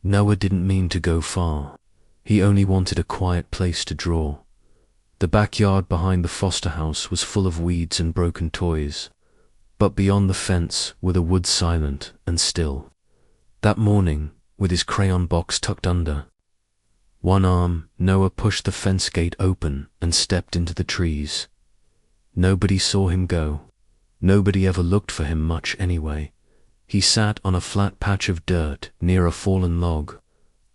Noah didn't mean to go far. He only wanted a quiet place to draw. The backyard behind the foster house was full of weeds and broken toys, but beyond the fence were the woods silent and still. That morning, with his crayon box tucked under one arm, Noah pushed the fence gate open and stepped into the trees. Nobody saw him go. Nobody ever looked for him much anyway. He sat on a flat patch of dirt near a fallen log,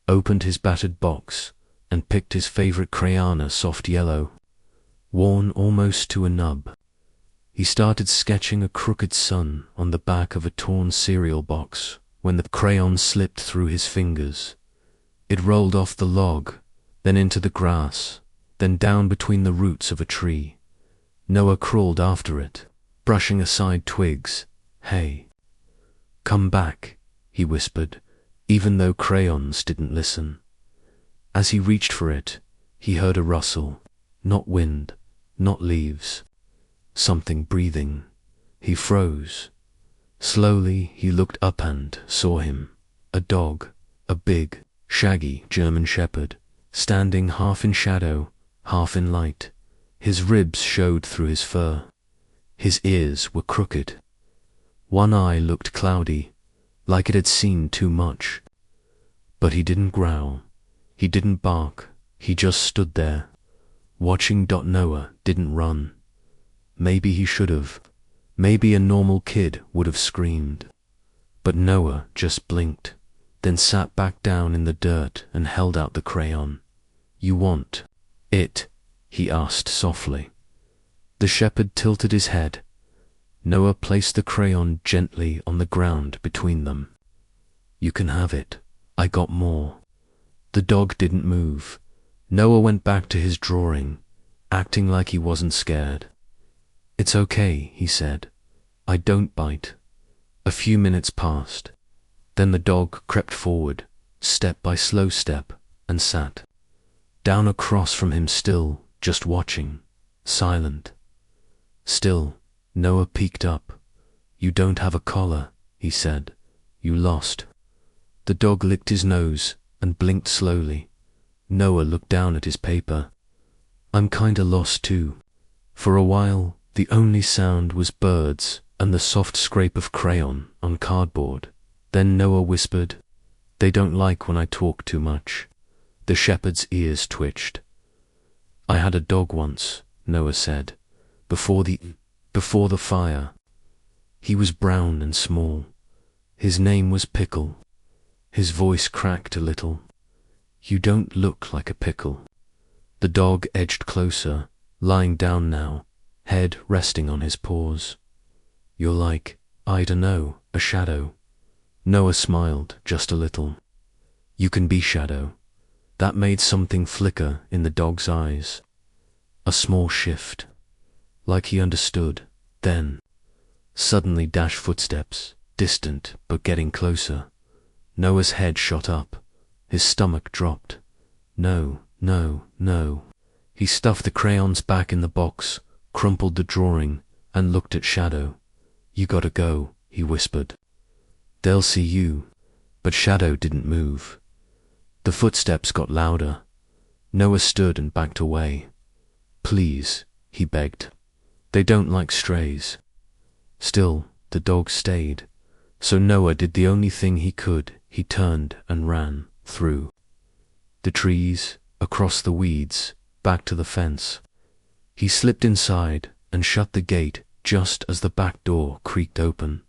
opened his battered box, and picked his favorite crayon, a soft yellow, worn almost to a nub. He started sketching a crooked sun on the back of a torn cereal box when the crayon slipped through his fingers. It rolled off the log, then into the grass, then down between the roots of a tree. Noah crawled after it, brushing aside twigs. "Hey, come back," he whispered, even though crayons didn't listen. As he reached for it, he heard a rustle. Not wind, not leaves. Something breathing. He froze. Slowly he looked up and saw him. A dog, a big, shaggy German shepherd, standing half in shadow, half in light. His ribs showed through his fur. His ears were crooked. One eye looked cloudy, like it had seen too much. But he didn't growl. He didn't bark. He just stood there, watching. Noah didn't run. Maybe he should have. Maybe a normal kid would have screamed. But Noah just blinked, then sat back down in the dirt and held out the crayon. "You want it?" he asked softly. The shepherd tilted his head. Noah placed the crayon gently on the ground between them. "You can have it. I got more." The dog didn't move. Noah went back to his drawing, acting like he wasn't scared. "It's okay," he said. "I don't bite." A few minutes passed. Then the dog crept forward, step by slow step, and sat down across from him, still, just watching, silent. Still, Noah peeked up. "You don't have a collar," he said. "You lost." The dog licked his nose and blinked slowly. Noah looked down at his paper. "I'm kinda lost too." For a while, the only sound was birds and the soft scrape of crayon on cardboard. Then Noah whispered, "They don't like when I talk too much." The shepherd's ears twitched. "I had a dog once," Noah said, before the fire. He was brown and small. His name was Pickle." His voice cracked a little. "You don't look like a pickle." The dog edged closer, lying down now, head resting on his paws. "You're like, I dunno, a shadow." Noah smiled just a little. "You can be shadow." That made something flicker in the dog's eyes. A small shift. Like he understood. Then, suddenly dash footsteps, distant but getting closer. Noah's head shot up. His stomach dropped. "No, no, no." He stuffed the crayons back in the box, crumpled the drawing, and looked at Shadow. "You gotta go," he whispered. "They'll see you." But Shadow didn't move. The footsteps got louder. Noah stood and backed away. "Please," he begged. "They don't like strays." Still, the dog stayed. So Noah did the only thing he could. He turned and ran through the trees, across the weeds, back to the fence. He slipped inside and shut the gate just as the back door creaked open.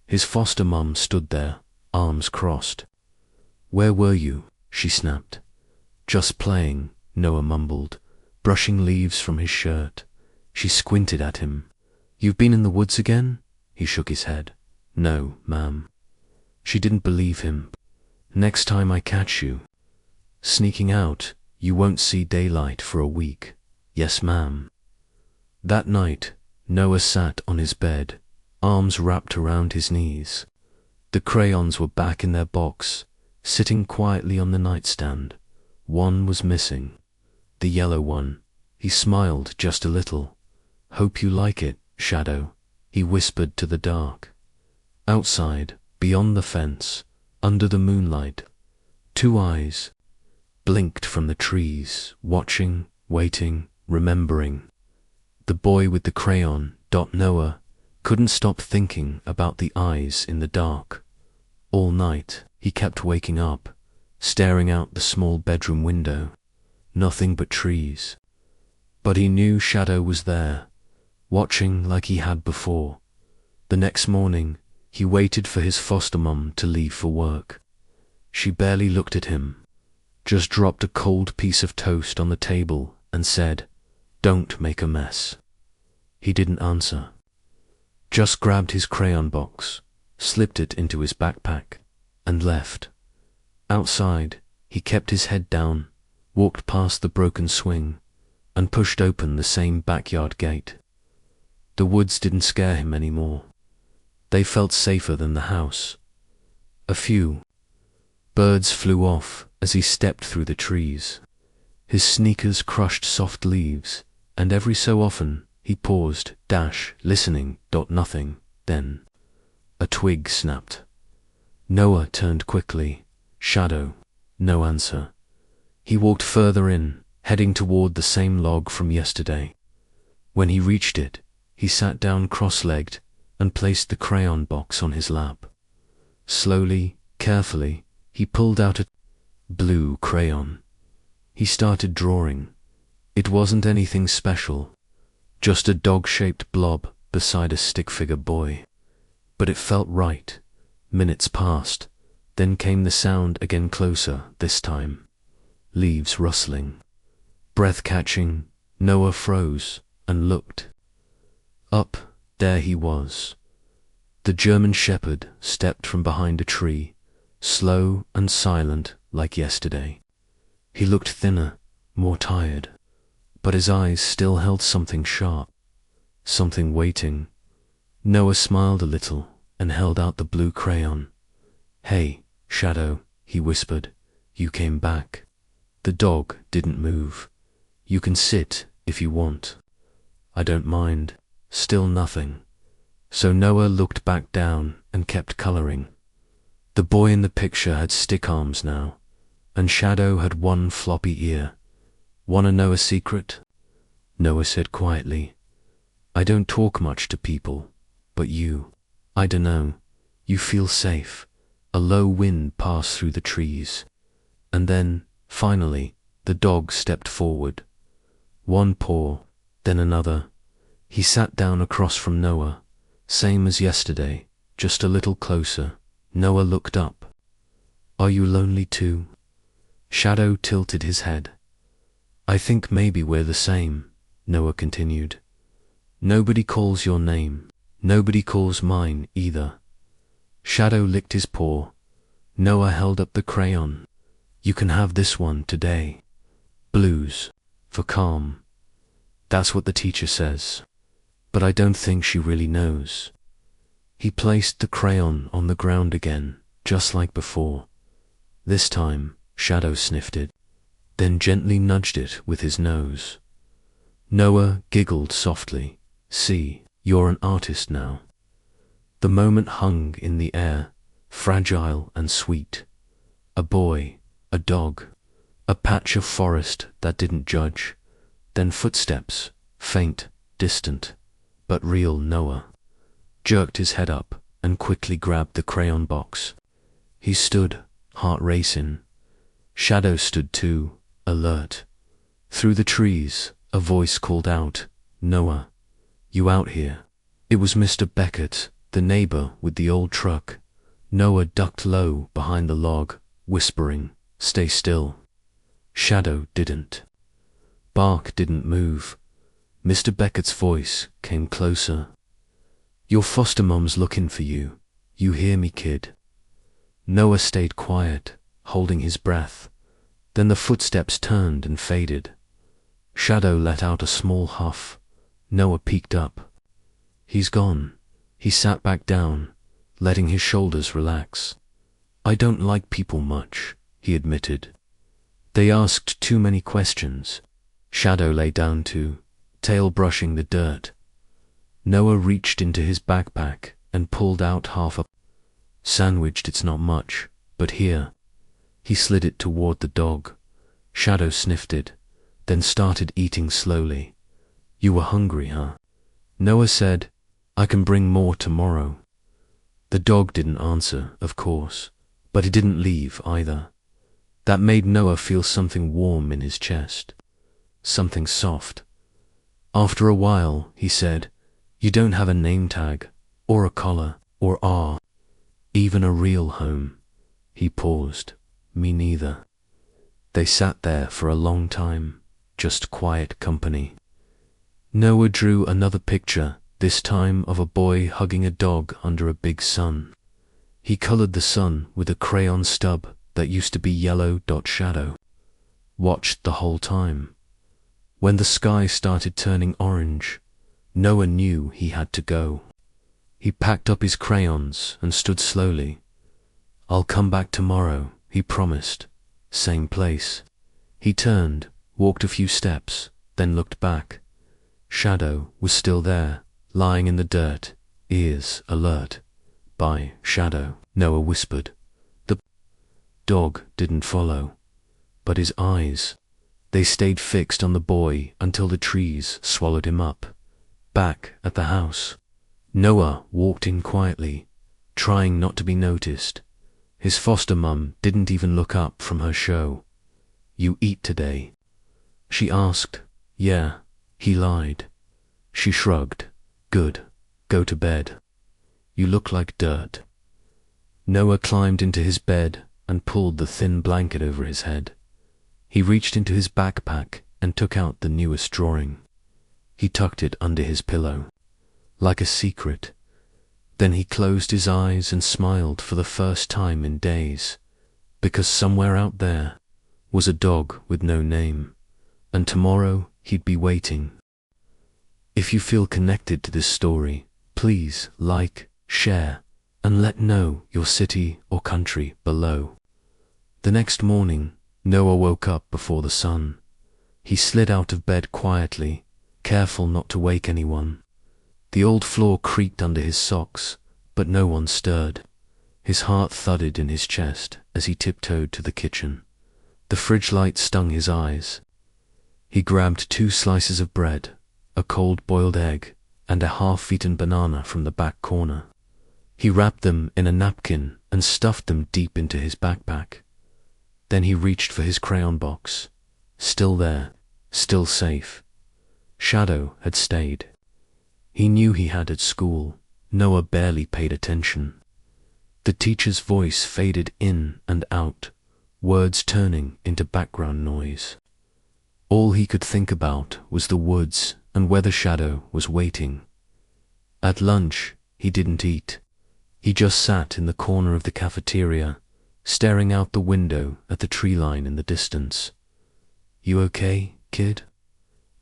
His foster mum stood there, arms crossed. "Where were you?" she snapped. "Just playing," Noah mumbled, brushing leaves from his shirt. She squinted at him. "You've been in the woods again?" He shook his head. "No, ma'am." She didn't believe him. "Next time I catch you sneaking out, you won't see daylight for a week." "Yes, ma'am." That night, Noah sat on his bed, arms wrapped around his knees. The crayons were back in their box, sitting quietly on the nightstand. One was missing. The yellow one. He smiled just a little. "Hope you like it, Shadow," he whispered to the dark. Outside, beyond the fence, under the moonlight, Two eyes blinked from the trees, watching, waiting, remembering. The boy with the crayon. Noah couldn't stop thinking about the eyes in the dark. All night he kept waking up, staring out the small bedroom window. Nothing but trees. But he knew Shadow was there, watching like he had before. The next morning, he waited for his foster mum to leave for work. She barely looked at him, just dropped a cold piece of toast on the table and said, "Don't make a mess." He didn't answer, just grabbed his crayon box, slipped it into his backpack, and left. Outside, he kept his head down, walked past the broken swing, and pushed open the same backyard gate. The woods didn't scare him anymore. They felt safer than the house. A few birds flew off as he stepped through the trees. His sneakers crushed soft leaves, and every so often he paused, listening. Nothing. Then a twig snapped. Noah turned quickly. Shadow. No answer. He walked further in, heading toward the same log from yesterday. When he reached it, he sat down cross-legged and placed the crayon box on his lap. Slowly, carefully, he pulled out a blue crayon. He started drawing. It wasn't anything special, just a dog-shaped blob beside a stick-figure boy. But it felt right. Minutes passed, then came the sound again, closer this time. Leaves rustling. Breath catching. Noah froze and looked. Up there he was. The German shepherd stepped from behind a tree, slow and silent like yesterday. He looked thinner, more tired, but his eyes still held something sharp, something waiting. Noah smiled a little and held out the blue crayon. "Hey, Shadow," he whispered, "you came back." The dog didn't move. "You can sit if you want." "I don't mind." Still nothing. So Noah looked back down and kept coloring. The boy in the picture had stick arms now, and Shadow had one floppy ear. "Wanna know a secret?" Noah said quietly. "I don't talk much to people, but you, I dunno, you feel safe." A low wind passed through the trees, and then, finally, the dog stepped forward. One paw, then another. He sat down across from Noah, same as yesterday, just a little closer. Noah looked up. "Are you lonely too?" Shadow tilted his head. "I think maybe we're the same," Noah continued. "Nobody calls your name. Nobody calls mine either." Shadow licked his paw. Noah held up the crayon. "You can have this one today. Blues, for calm. That's what the teacher says. But I don't think she really knows." He placed the crayon on the ground again, just like before. This time, Shadow sniffed it, then gently nudged it with his nose. Noah giggled softly. "See, you're an artist now." The moment hung in the air, fragile and sweet. A boy, a dog, a patch of forest that didn't judge, then footsteps, faint, distant, but real. Noah jerked his head up and quickly grabbed the crayon box. He stood, heart racing. Shadow stood too, alert. Through the trees, a voice called out, "Noah, you out here?" It was Mr. Beckett, the neighbor with the old truck. Noah ducked low behind the log, whispering, "Stay still." Shadow didn't. Bark didn't move. Mr. Beckett's voice came closer. "Your foster mom's looking for you. You hear me, kid?" Noah stayed quiet, holding his breath. Then the footsteps turned and faded. Shadow let out a small huff. Noah peeked up. "He's gone." He sat back down, letting his shoulders relax. "I don't like people much," he admitted. "They asked too many questions." Shadow lay down too, tail brushing the dirt. Noah reached into his backpack and pulled out half a sandwich. "It's not much, but here." He slid it toward the dog. Shadow sniffed it, then started eating slowly. You were hungry, huh? Noah said, I can bring more tomorrow. The dog didn't answer, of course, but he didn't leave either. That made Noah feel something warm in his chest. Something soft. After a while, he said, You don't have a name tag, or a collar, or even a real home. He paused. Me neither. They sat there for a long time, just quiet company. Noah drew another picture, this time of a boy hugging a dog under a big sun. He colored the sun with a crayon stub that used to be yellow dot shadow. Watched the whole time. When the sky started turning orange, Noah knew he had to go. He packed up his crayons and stood slowly. I'll come back tomorrow, he promised. Same place. He turned, walked a few steps, then looked back. Shadow was still there, lying in the dirt, ears alert. By Shadow, Noah whispered. The dog didn't follow, but his eyes, they stayed fixed on the boy until the trees swallowed him up. Back at the house, Noah walked in quietly, trying not to be noticed. His foster mum didn't even look up from her show. You eat today? She asked. Yeah, he lied. She shrugged. Good, go to bed. You look like dirt. Noah climbed into his bed and pulled the thin blanket over his head. He reached into his backpack and took out the newest drawing. He tucked it under his pillow, like a secret. Then he closed his eyes and smiled for the first time in days, because somewhere out there was a dog with no name, and tomorrow he'd be waiting. If you feel connected to this story, please like, share, and let know your city or country below. The next morning, Noah woke up before the sun. He slid out of bed quietly, careful not to wake anyone. The old floor creaked under his socks, but no one stirred. His heart thudded in his chest as he tiptoed to the kitchen. The fridge light stung his eyes. He grabbed 2 slices of bread, a cold boiled egg, and a half-eaten banana from the back corner. He wrapped them in a napkin and stuffed them deep into his backpack. Then he reached for his crayon box. Still there, still safe. Shadow had stayed. He knew he had at school. Noah barely paid attention. The teacher's voice faded in and out, words turning into background noise. All he could think about was the woods and whether Shadow was waiting. At lunch, he didn't eat. He just sat in the corner of the cafeteria, staring out the window at the tree line in the distance. You okay, kid?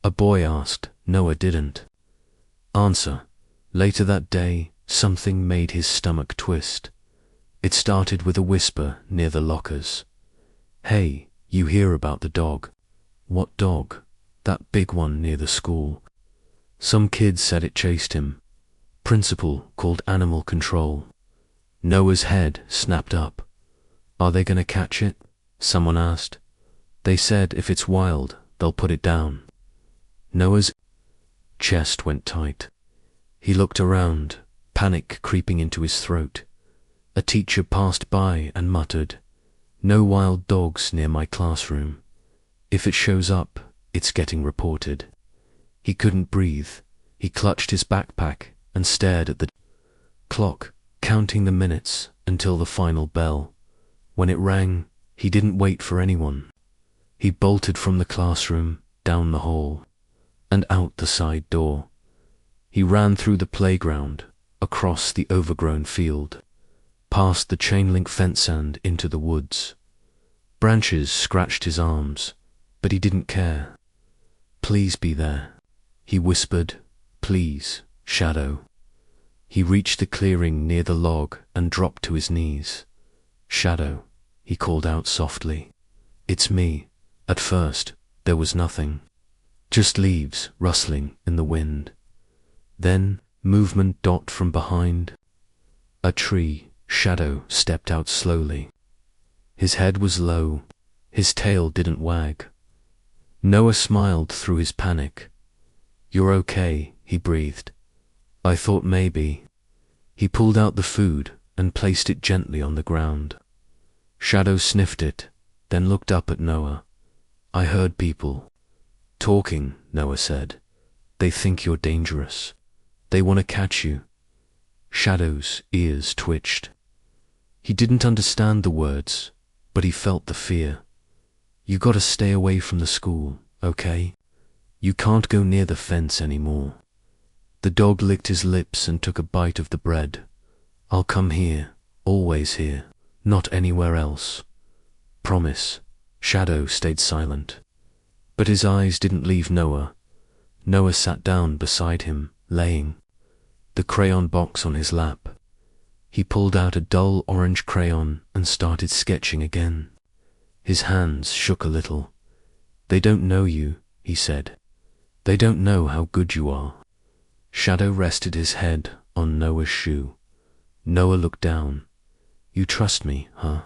A boy asked. Noah didn't answer. Later that day, something made his stomach twist. It started with a whisper near the lockers. Hey, you hear about the dog? What dog? That big one near the school. Some kid said it chased him. Principal called animal control. Noah's head snapped up. Are they gonna catch it? Someone asked. They said if it's wild, they'll put it down. Noah's chest went tight. He looked around, panic creeping into his throat. A teacher passed by and muttered, No wild dogs near my classroom. If it shows up, it's getting reported. He couldn't breathe. He clutched his backpack and stared at the clock, counting the minutes until the final bell. When it rang, he didn't wait for anyone. He bolted from the classroom, down the hall, and out the side door. He ran through the playground, across the overgrown field, past the chain-link fence and into the woods. Branches scratched his arms, but he didn't care. Please be there, he whispered. Please, Shadow. He reached the clearing near the log and dropped to his knees. Shadow, he called out softly. It's me. At first, there was nothing. Just leaves rustling in the wind. Then, movement from behind. A tree. Shadow stepped out slowly. His head was low, his tail didn't wag. Noah smiled through his panic. "You're okay," he breathed. "I thought maybe." He pulled out the food and placed it gently on the ground. Shadow sniffed it, then looked up at Noah. "I heard people talking," Noah said. "They think you're dangerous. They want to catch you." Shadow's ears twitched. He didn't understand the words, but he felt the fear. "You gotta stay away from the school, okay? You can't go near the fence anymore." The dog licked his lips and took a bite of the bread. "I'll come here, always here, not anywhere else. Promise." Shadow stayed silent. But his eyes didn't leave Noah. Noah sat down beside him, laying the crayon box on his lap. He pulled out a dull orange crayon and started sketching again. His hands shook a little. "They don't know you," he said. "They don't know how good you are." Shadow rested his head on Noah's shoe. Noah looked down. "You trust me, huh?"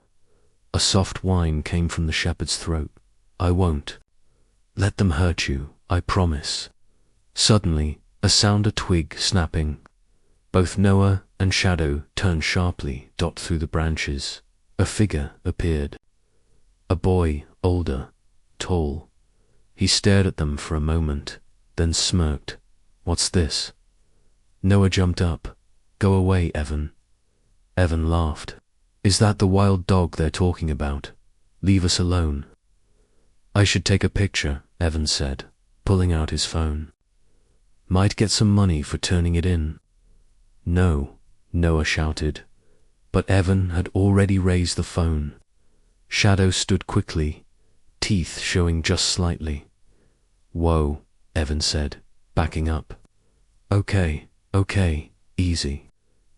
A soft whine came from the shepherd's throat. "I won't let them hurt you, I promise." Suddenly, a sound of twig snapping. Both Noah and Shadow turned sharply, dot through the branches. A figure appeared. A boy, older, tall. He stared at them for a moment, then smirked. "What's this?" Noah jumped up. "Go away, Evan." Evan laughed. "Is that the wild dog they're talking about? Leave us alone." "I should take a picture," Evan said, pulling out his phone. "Might get some money for turning it in." "No," Noah shouted, but Evan had already raised the phone. Shadow stood quickly, teeth showing just slightly. "Whoa," Evan said, backing up. Okay, easy.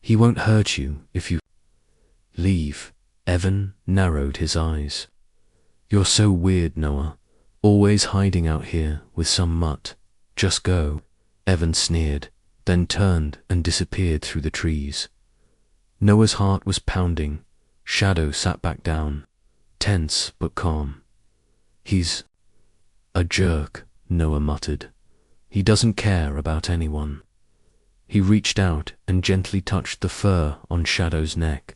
He won't hurt you if you leave." Evan narrowed his eyes. "You're so weird, Noah. Always hiding out here with some mutt. Just go." Evan sneered, then turned and disappeared through the trees. Noah's heart was pounding. Shadow sat back down, tense but calm. "He's a jerk," Noah muttered. "He doesn't care about anyone." He reached out and gently touched the fur on Shadow's neck.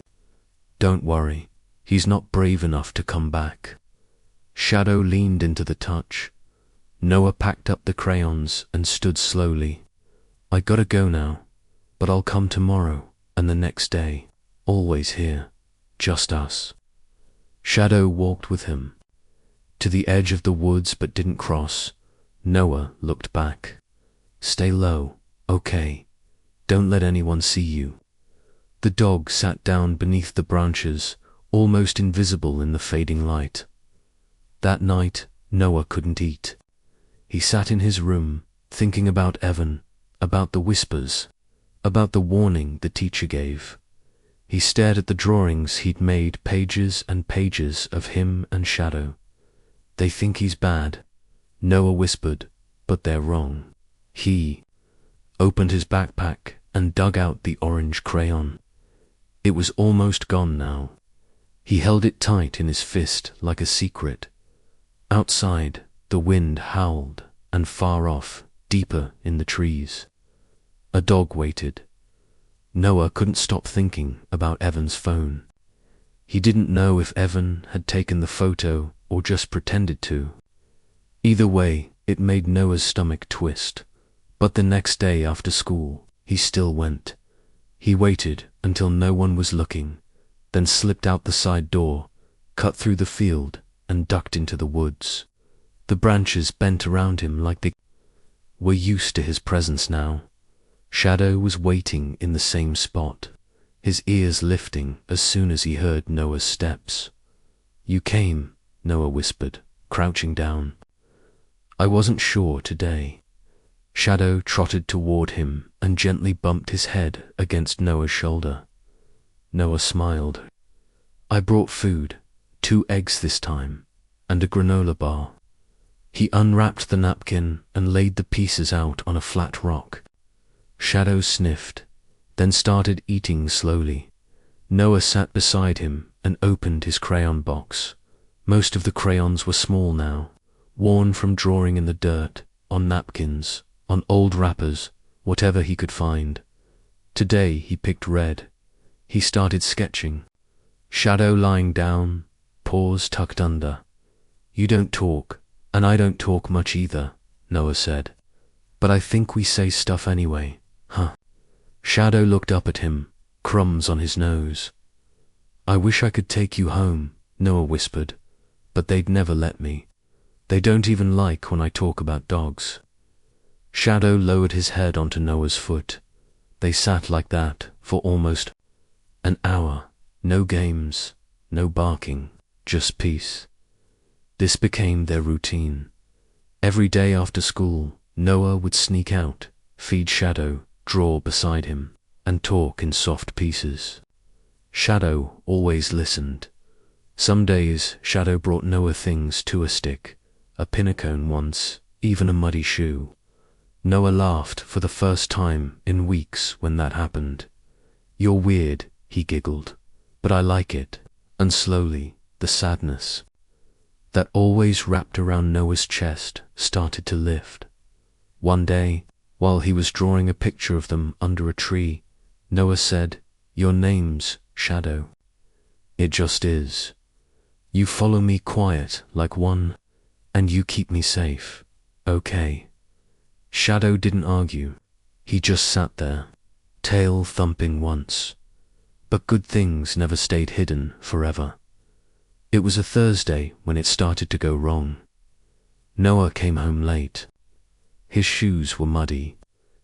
"Don't worry, he's not brave enough to come back." Shadow leaned into the touch. Noah packed up the crayons and stood slowly. "I gotta go now, but I'll come tomorrow and the next day, always here, just us." Shadow walked with him to the edge of the woods but didn't cross. Noah looked back. "Stay low, okay? Don't let anyone see you." The dog sat down beneath the branches, almost invisible in the fading light. That night, Noah couldn't eat. He sat in his room, thinking about Evan, about the whispers, about the warning the teacher gave. He stared at the drawings he'd made, pages and pages of him and Shadow. "They think he's bad," Noah whispered, "but they're wrong." He opened his backpack and dug out the orange crayon. It was almost gone now. He held it tight in his fist like a secret. Outside, the wind howled, and far off, deeper in the trees, a dog waited. Noah couldn't stop thinking about Evan's phone. He didn't know if Evan had taken the photo or just pretended to. Either way, it made Noah's stomach twist. But the next day after school, he still went. He waited until no one was looking, then slipped out the side door, cut through the field, and ducked into the woods. The branches bent around him like they were used to his presence now. Shadow was waiting in the same spot, his ears lifting as soon as he heard Noah's steps. "You came," Noah whispered, crouching down. "I wasn't sure today." Shadow trotted toward him and gently bumped his head against Noah's shoulder. Noah smiled. "I brought food, 2 eggs this time, and a granola bar." He unwrapped the napkin and laid the pieces out on a flat rock. Shadow sniffed, then started eating slowly. Noah sat beside him, and opened his crayon box. Most of the crayons were small now, worn from drawing in the dirt, on napkins, on old wrappers, whatever he could find. Today he picked red. He started sketching. Shadow lying down, paws tucked under. "You don't talk, and I don't talk much either," Noah said. "But I think we say stuff anyway, huh?" Shadow looked up at him, crumbs on his nose. "I wish I could take you home," Noah whispered, "but they'd never let me. They don't even like when I talk about dogs." Shadow lowered his head onto Noah's foot. They sat like that for almost an hour. No games, no barking, just peace. This became their routine. Every day after school, Noah would sneak out, feed Shadow, draw beside him, and talk in soft pieces. Shadow always listened. Some days Shadow brought Noah things to a stick, a pinacone once, even a muddy shoe. Noah laughed for the first time in weeks when that happened. "You're weird," he giggled, "but I like it." And slowly, the sadness that always wrapped around Noah's chest started to lift. One day, while he was drawing a picture of them under a tree, Noah said, "Your name's Shadow. It just is. You follow me quiet like one, and you keep me safe, okay?" Shadow didn't argue. He just sat there, tail thumping once. But good things never stayed hidden forever. It was a Thursday when it started to go wrong. Noah came home late. His shoes were muddy.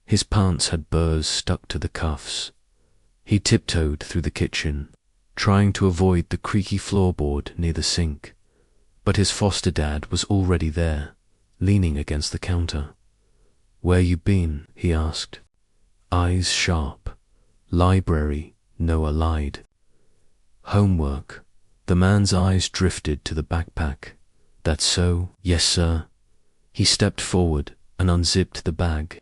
His pants had burrs stuck to the cuffs. He tiptoed through the kitchen, trying to avoid the creaky floorboard near the sink. But his foster dad was already there, leaning against the counter. "Where you been?" he asked. Eyes sharp. "Library," Noah lied. "Homework." The man's eyes drifted to the backpack. "That's so?" "Yes, sir." He stepped forward and unzipped the bag.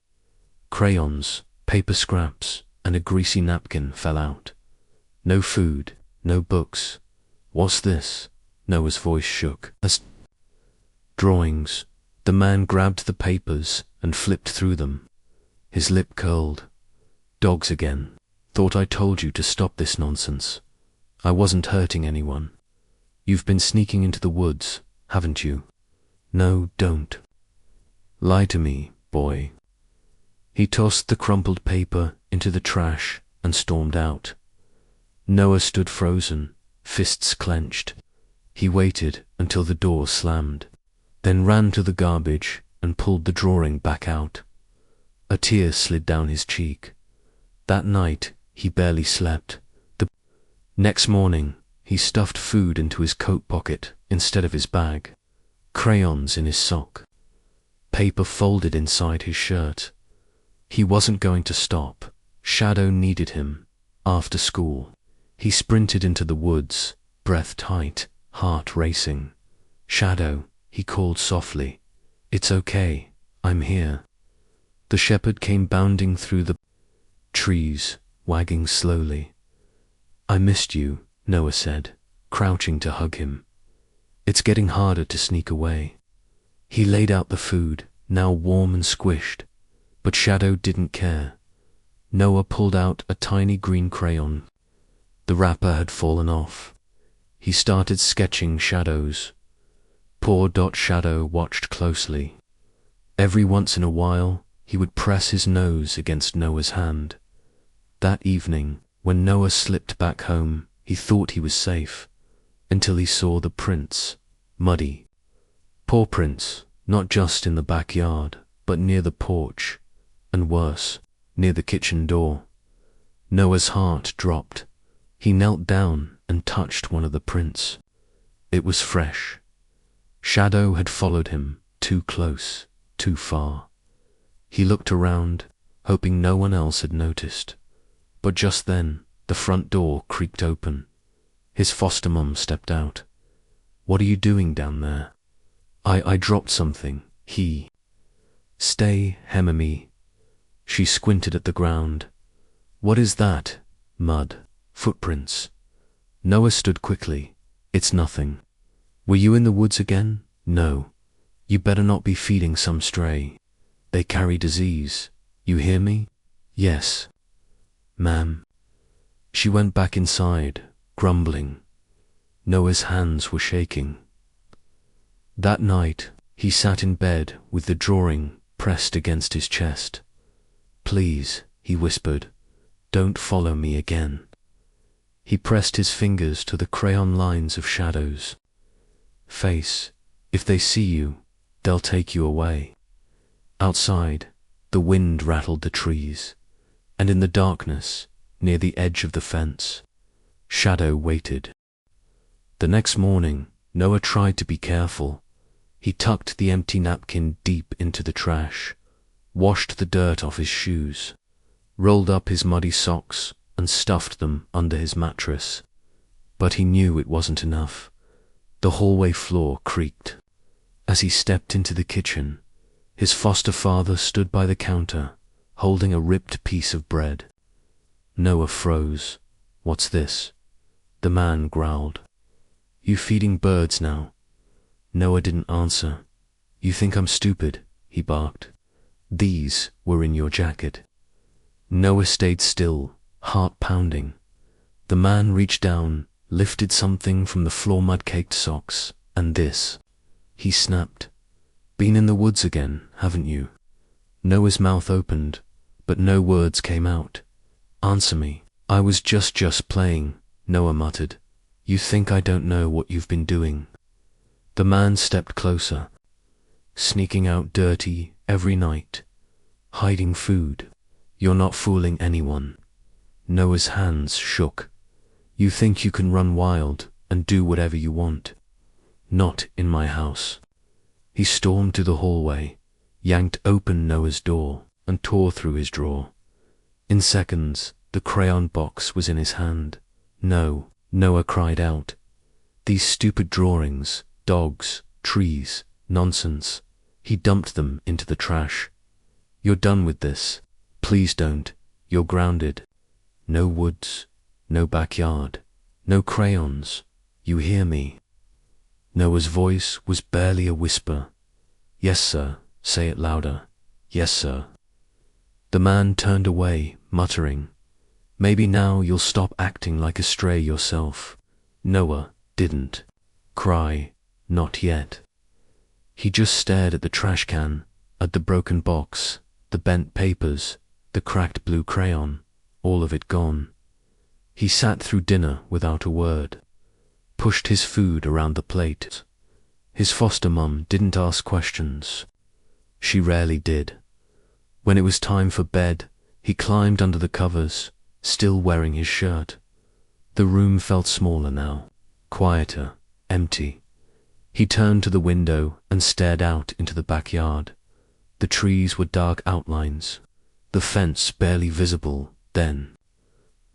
Crayons, paper scraps, and a greasy napkin fell out. No food, no books. "What's this?" Noah's voice shook. "As drawings." The man grabbed the papers and flipped through them. His lip curled. "Dogs again. Thought I told you to stop this nonsense. I wasn't hurting anyone. You've been sneaking into the woods, haven't you?" "No, don't. Lie to me, boy." He tossed the crumpled paper into the trash and stormed out. Noah stood frozen, fists clenched. He waited until the door slammed, then ran to the garbage and pulled the drawing back out. A tear slid down his cheek. That night, he barely slept. The next morning, he stuffed food into his coat pocket instead of his bag, crayons in his sock, paper folded inside his shirt. He wasn't going to stop. Shadow needed him. After school, he sprinted into the woods, breath tight, heart racing. "Shadow," he called softly. "It's okay. I'm here." The shepherd came bounding through the trees, wagging slowly. "I missed you," Noah said, crouching to hug him. "It's getting harder to sneak away." He laid out the food, now warm and squished, but Shadow didn't care. Noah pulled out a tiny green crayon. The wrapper had fallen off. He started sketching shadows. Poor Shadow watched closely. Every once in a while, he would press his nose against Noah's hand. That evening, when Noah slipped back home, he thought he was safe, until he saw the prints, muddy. Paw prints, not just in the backyard, but near the porch, and worse, near the kitchen door. Noah's heart dropped. He knelt down and touched one of the prints. It was fresh. Shadow had followed him, too close, too far. He looked around, hoping no one else had noticed. But just then, the front door creaked open. His foster mum stepped out. "What are you doing down there?" I dropped something." He. "Stay, Hemame." She squinted at the ground. "What is that?" "Mud. Footprints." Noah stood quickly. It's nothing. Were you in the woods again? No. You better not be feeding some stray. They carry disease. You hear me? Yes, ma'am. She went back inside, grumbling. Noah's hands were shaking. That night, he sat in bed with the drawing pressed against his chest. Please, he whispered, don't follow me again. He pressed his fingers to the crayon lines of shadows. Face, if they see you, they'll take you away. Outside, the wind rattled the trees, and in the darkness, near the edge of the fence, Shadow waited. The next morning, Noah tried to be careful. He tucked the empty napkin deep into the trash, washed the dirt off his shoes, rolled up his muddy socks and stuffed them under his mattress. But he knew it wasn't enough. The hallway floor creaked. As he stepped into the kitchen, his foster father stood by the counter, holding a ripped piece of bread. Noah froze. What's this? The man growled. You feeding birds now? Noah didn't answer. You think I'm stupid? He barked. These were in your jacket. Noah stayed still, heart pounding. The man reached down, lifted something from the floor mud-caked socks, and this. He snapped. Been in the woods again, haven't you? Noah's mouth opened, but no words came out. Answer me. I was just playing, Noah muttered. You think I don't know what you've been doing? The man stepped closer. Sneaking out dirty every night. Hiding food. You're not fooling anyone. Noah's hands shook. You think you can run wild and do whatever you want? Not in my house. He stormed to the hallway, yanked open Noah's door, and tore through his drawer. In seconds, the crayon box was in his hand. No, Noah cried out. These stupid drawings, dogs, trees, nonsense. He dumped them into the trash. You're done with this. Please don't. You're grounded. No woods, no backyard, no crayons. You hear me? Noah's voice was barely a whisper. Yes, sir. Say it louder. Yes, sir. The man turned away, muttering, Maybe now you'll stop acting like a stray yourself. Noah didn't cry, not yet. He just stared at the trash can, at the broken box, the bent papers, the cracked blue crayon, all of it gone. He sat through dinner without a word, pushed his food around the plate. His foster mum didn't ask questions. She rarely did. When it was time for bed, he climbed under the covers, still wearing his shirt. The room felt smaller now, quieter, empty. He turned to the window and stared out into the backyard. The trees were dark outlines, the fence barely visible then.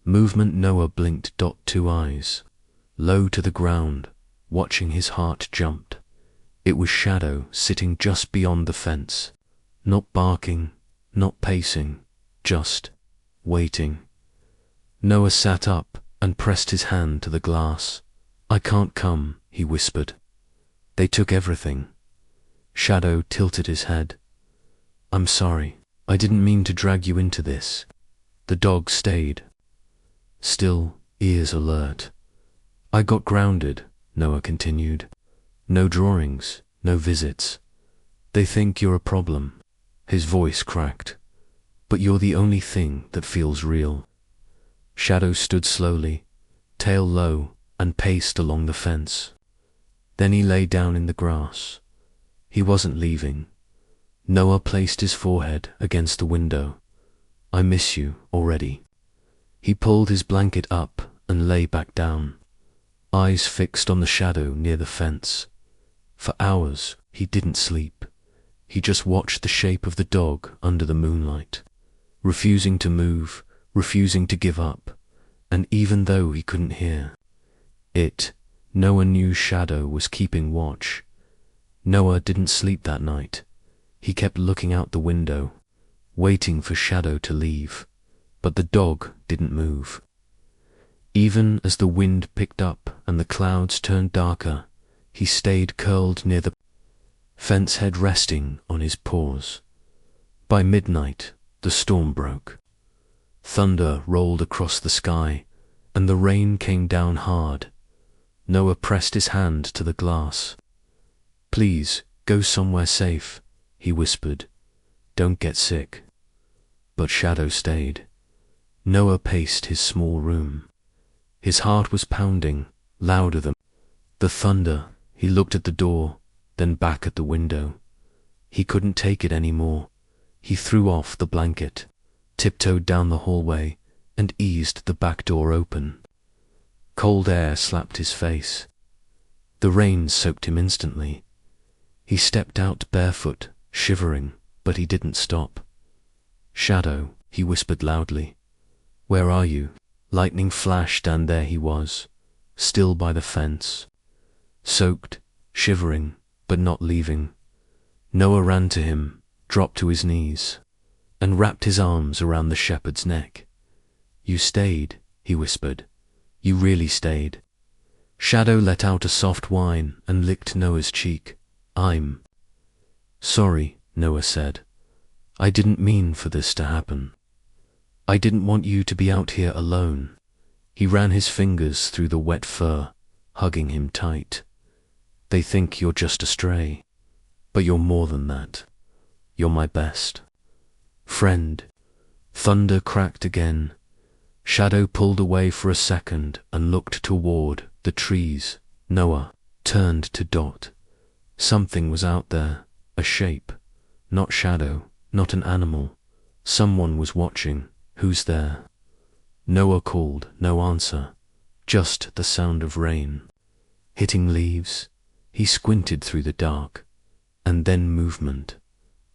Movement. Noah blinked. 2 eyes, low to the ground, watching. His heart jumped. It was Shadow sitting just beyond the fence, not barking, not pacing, just waiting. Noah sat up and pressed his hand to the glass. I can't come, he whispered. They took everything. Shadow tilted his head. I'm sorry. I didn't mean to drag you into this. The dog stayed, still, ears alert. I got grounded, Noah continued. No drawings, no visits. They think you're a problem. His voice cracked. But you're the only thing that feels real. Shadow stood slowly, tail low, and paced along the fence. Then he lay down in the grass. He wasn't leaving. Noah placed his forehead against the window. I miss you already. He pulled his blanket up and lay back down, eyes fixed on the shadow near the fence. For hours he didn't sleep. He just watched the shape of the dog under the moonlight, refusing to move, refusing to give up, and even though he couldn't hear it, Noah knew Shadow was keeping watch. Noah didn't sleep that night. He kept looking out the window, waiting for Shadow to leave, but the dog didn't move. Even as the wind picked up and the clouds turned darker, he stayed curled near the fence, head resting on his paws. By midnight, the storm broke. Thunder rolled across the sky, and the rain came down hard. Noah pressed his hand to the glass. "Please, go somewhere safe," he whispered. "Don't get sick." But Shadow stayed. Noah paced his small room. His heart was pounding, louder than the thunder. He looked at the door, then back at the window. He couldn't take it anymore. He threw off the blanket, tiptoed down the hallway, and eased the back door open. Cold air slapped his face. The rain soaked him instantly. He stepped out barefoot, shivering, but he didn't stop. "Shadow," he whispered loudly. "Where are you?" Lightning flashed, and there he was, still by the fence. Soaked, shivering, but not leaving. Noah ran to him, dropped to his knees, and wrapped his arms around the shepherd's neck. "You stayed," he whispered. "You really stayed." Shadow let out a soft whine and licked Noah's cheek. "I'm sorry," Noah said. "I didn't mean for this to happen. I didn't want you to be out here alone." He ran his fingers through the wet fur, hugging him tight. "They think you're just a stray, but you're more than that. You're my best friend." Thunder cracked again. Shadow pulled away for a second and looked toward the trees. Noah turned to Dot. Something was out there, a shape. Not Shadow, not an animal. Someone was watching. "Who's there?" Noah called, no answer, just the sound of rain hitting leaves. He squinted through the dark, and then movement.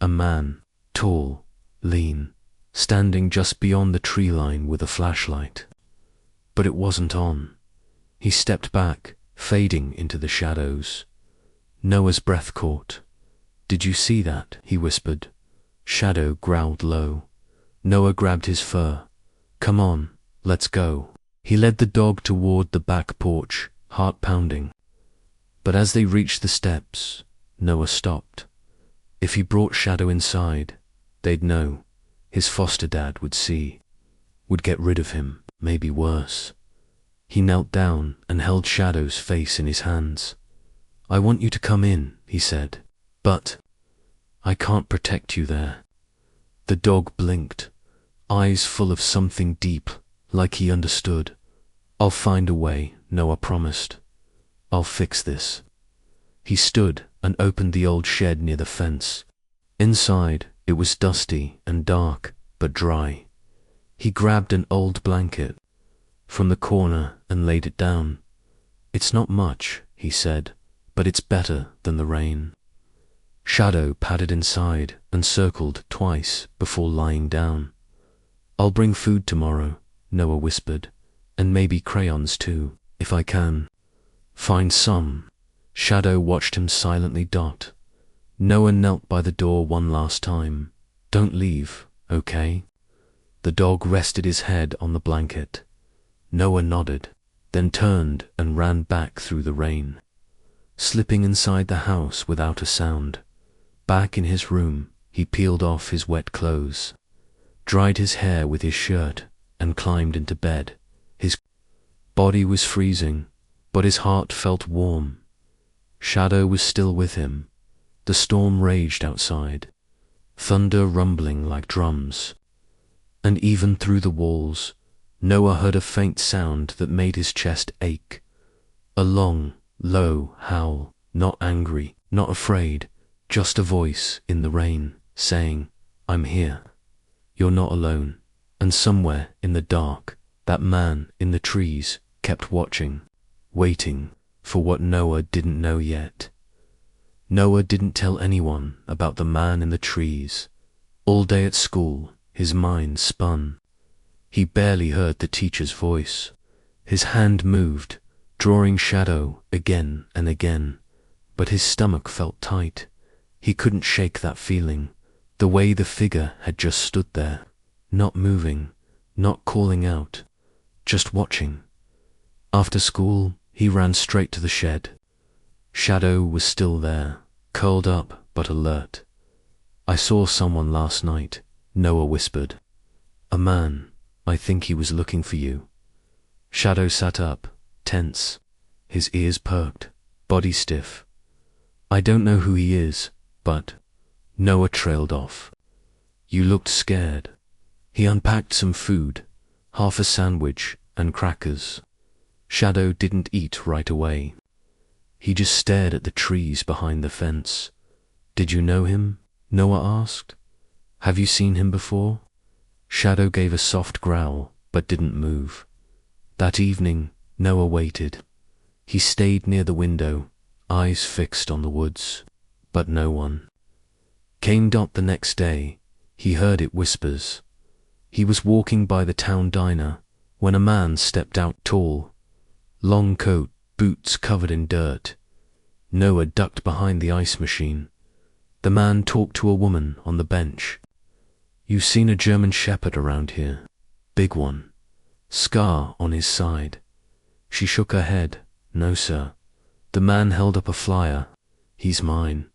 A man, tall, lean, standing just beyond the tree line with a flashlight. But it wasn't on. He stepped back, fading into the shadows. Noah's breath caught. "Did you see that?" he whispered. Shadow growled low. Noah grabbed his fur. "Come on, let's go." He led the dog toward the back porch, heart pounding. But as they reached the steps, Noah stopped. If he brought Shadow inside, they'd know. His foster dad would see. Would get rid of him, maybe worse. He knelt down and held Shadow's face in his hands. "I want you to come in," he said. "But I can't protect you there." The dog blinked, eyes full of something deep, like he understood. "I'll find a way," Noah promised. "I'll fix this." He stood and opened the old shed near the fence. Inside, it was dusty and dark, but dry. He grabbed an old blanket from the corner and laid it down. "It's not much," he said, "but it's better than the rain." Shadow padded inside and circled twice before lying down. "I'll bring food tomorrow," Noah whispered, "and maybe crayons too, if I can find some." Shadow watched him silently dot. Noah knelt by the door one last time. "Don't leave, okay?" The dog rested his head on the blanket. Noah nodded, then turned and ran back through the rain, slipping inside the house without a sound. Back in his room, he peeled off his wet clothes, dried his hair with his shirt, and climbed into bed. His body was freezing, but his heart felt warm. Shadow was still with him. The storm raged outside, thunder rumbling like drums. And even through the walls, Noah heard a faint sound that made his chest ache. A long, low howl, not angry, not afraid, just a voice in the rain saying, "I'm here. You're not alone." And somewhere in the dark, that man in the trees kept watching, waiting for what Noah didn't know yet. Noah didn't tell anyone about the man in the trees. All day at school, his mind spun. He barely heard the teacher's voice. His hand moved, drawing Shadow again and again, but his stomach felt tight. He couldn't shake that feeling, the way the figure had just stood there, not moving, not calling out, just watching. After school, he ran straight to the shed. Shadow was still there, curled up but alert. I saw someone last night, Noah whispered. A man. I think he was looking for you. Shadow sat up, tense. His ears perked, body stiff. I don't know who he is, but... Noah trailed off. You looked scared. He unpacked some food, half a sandwich and crackers. Shadow didn't eat right away. He just stared at the trees behind the fence. Did you know him? Noah asked. Have you seen him before? Shadow gave a soft growl, but didn't move. That evening, Noah waited. He stayed near the window, eyes fixed on the woods, but no one. Came the next day, he heard it whispers. He was walking by the town diner when a man stepped out tall. Long coat, boots covered in dirt. Noah ducked behind the ice machine. The man talked to a woman on the bench. You've seen a German Shepherd around here. Big one. Scar on his side. She shook her head. No, sir. The man held up a flyer. He's mine.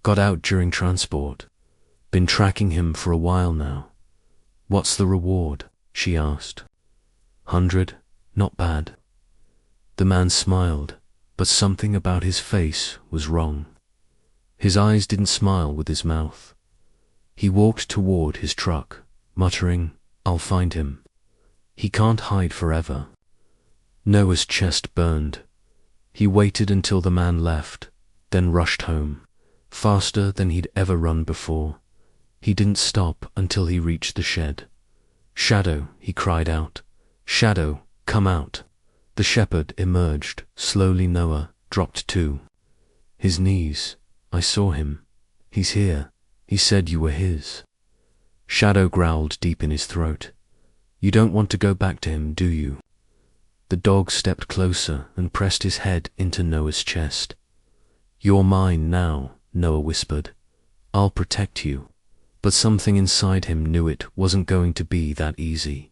Got out during transport. Been tracking him for a while now. What's the reward? She asked. 100. Not bad. The man smiled, but something about his face was wrong. His eyes didn't smile with his mouth. He walked toward his truck, muttering, I'll find him. He can't hide forever. Noah's chest burned. He waited until the man left, then rushed home, faster than he'd ever run before. He didn't stop until he reached the shed. Shadow, he cried out. Shadow, come out. The shepherd emerged. Slowly Noah dropped too. His knees. I saw him. He's here. He said you were his. Shadow growled deep in his throat. You don't want to go back to him, do you? The dog stepped closer and pressed his head into Noah's chest. You're mine now, Noah whispered. I'll protect you. But something inside him knew it wasn't going to be that easy.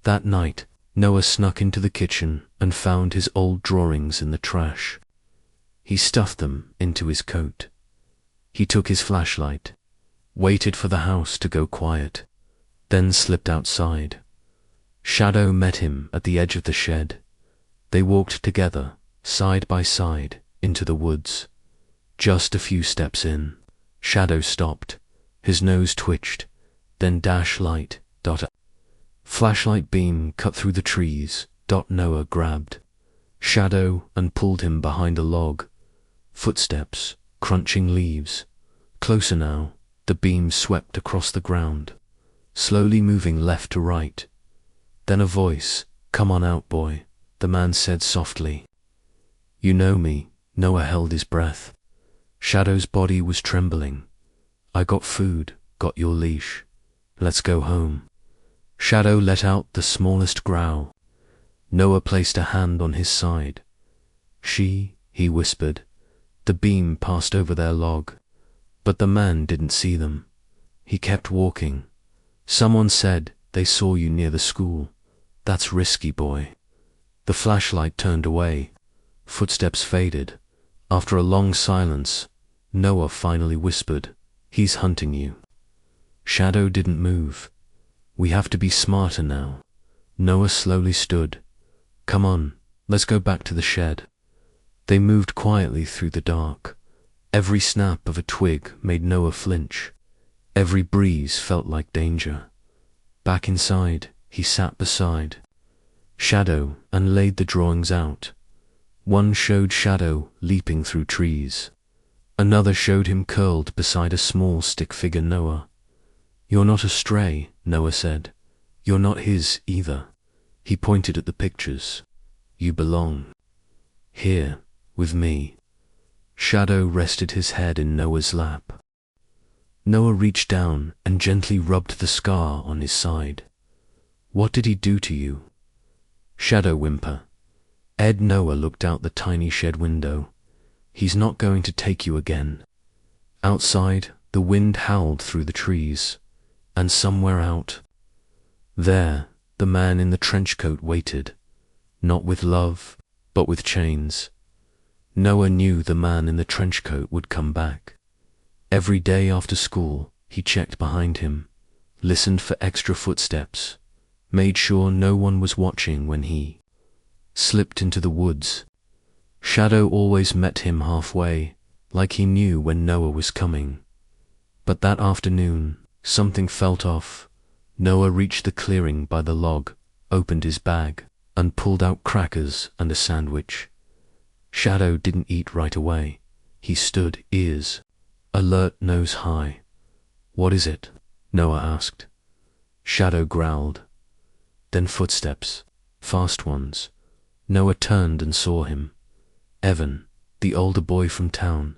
That night, Noah snuck into the kitchen and found his old drawings in the trash. He stuffed them into his coat. He took his flashlight, waited for the house to go quiet, then slipped outside. Shadow met him at the edge of the shed. They walked together, side by side, into the woods. Just a few steps in, Shadow stopped. His nose twitched, then dash light. Flashlight beam cut through the trees. Noah grabbed Shadow and pulled him behind a log. Footsteps, crunching leaves. Closer now, the beam swept across the ground, slowly moving left to right. Then a voice, come on out, boy, the man said softly. You know me. Noah held his breath. Shadow's body was trembling. I got food, got your leash. Let's go home. Shadow let out the smallest growl. Noah placed a hand on his side. He whispered. The beam passed over their log, but the man didn't see them. He kept walking. Someone said they saw you near the school. That's risky, boy. The flashlight turned away. Footsteps faded. After a long silence, Noah finally whispered, he's hunting you. Shadow didn't move. We have to be smarter now. Noah slowly stood. Come on, let's go back to the shed. They moved quietly through the dark. Every snap of a twig made Noah flinch. Every breeze felt like danger. Back inside, he sat beside Shadow and laid the drawings out. One showed Shadow leaping through trees. Another showed him curled beside a small stick figure Noah. You're not a stray, Noah said. You're not his either. He pointed at the pictures. You belong here, with me. Shadow rested his head in Noah's lap. Noah reached down and gently rubbed the scar on his side. What did he do to you? Shadow whimper. Noah looked out the tiny shed window. He's not going to take you again. Outside, the wind howled through the trees, and somewhere out there, the man in the trench coat waited. Not with love, but with chains. Noah knew the man in the trench coat would come back. Every day after school, he checked behind him, listened for extra footsteps, made sure no one was watching when he slipped into the woods. Shadow always met him halfway, like he knew when Noah was coming. But that afternoon, something felt off. Noah reached the clearing by the log, opened his bag, and pulled out crackers and a sandwich. Shadow didn't eat right away. He stood, ears alert, nose high. "What is it?" Noah asked. Shadow growled. Then footsteps, fast ones. Noah turned and saw him. Evan, the older boy from town,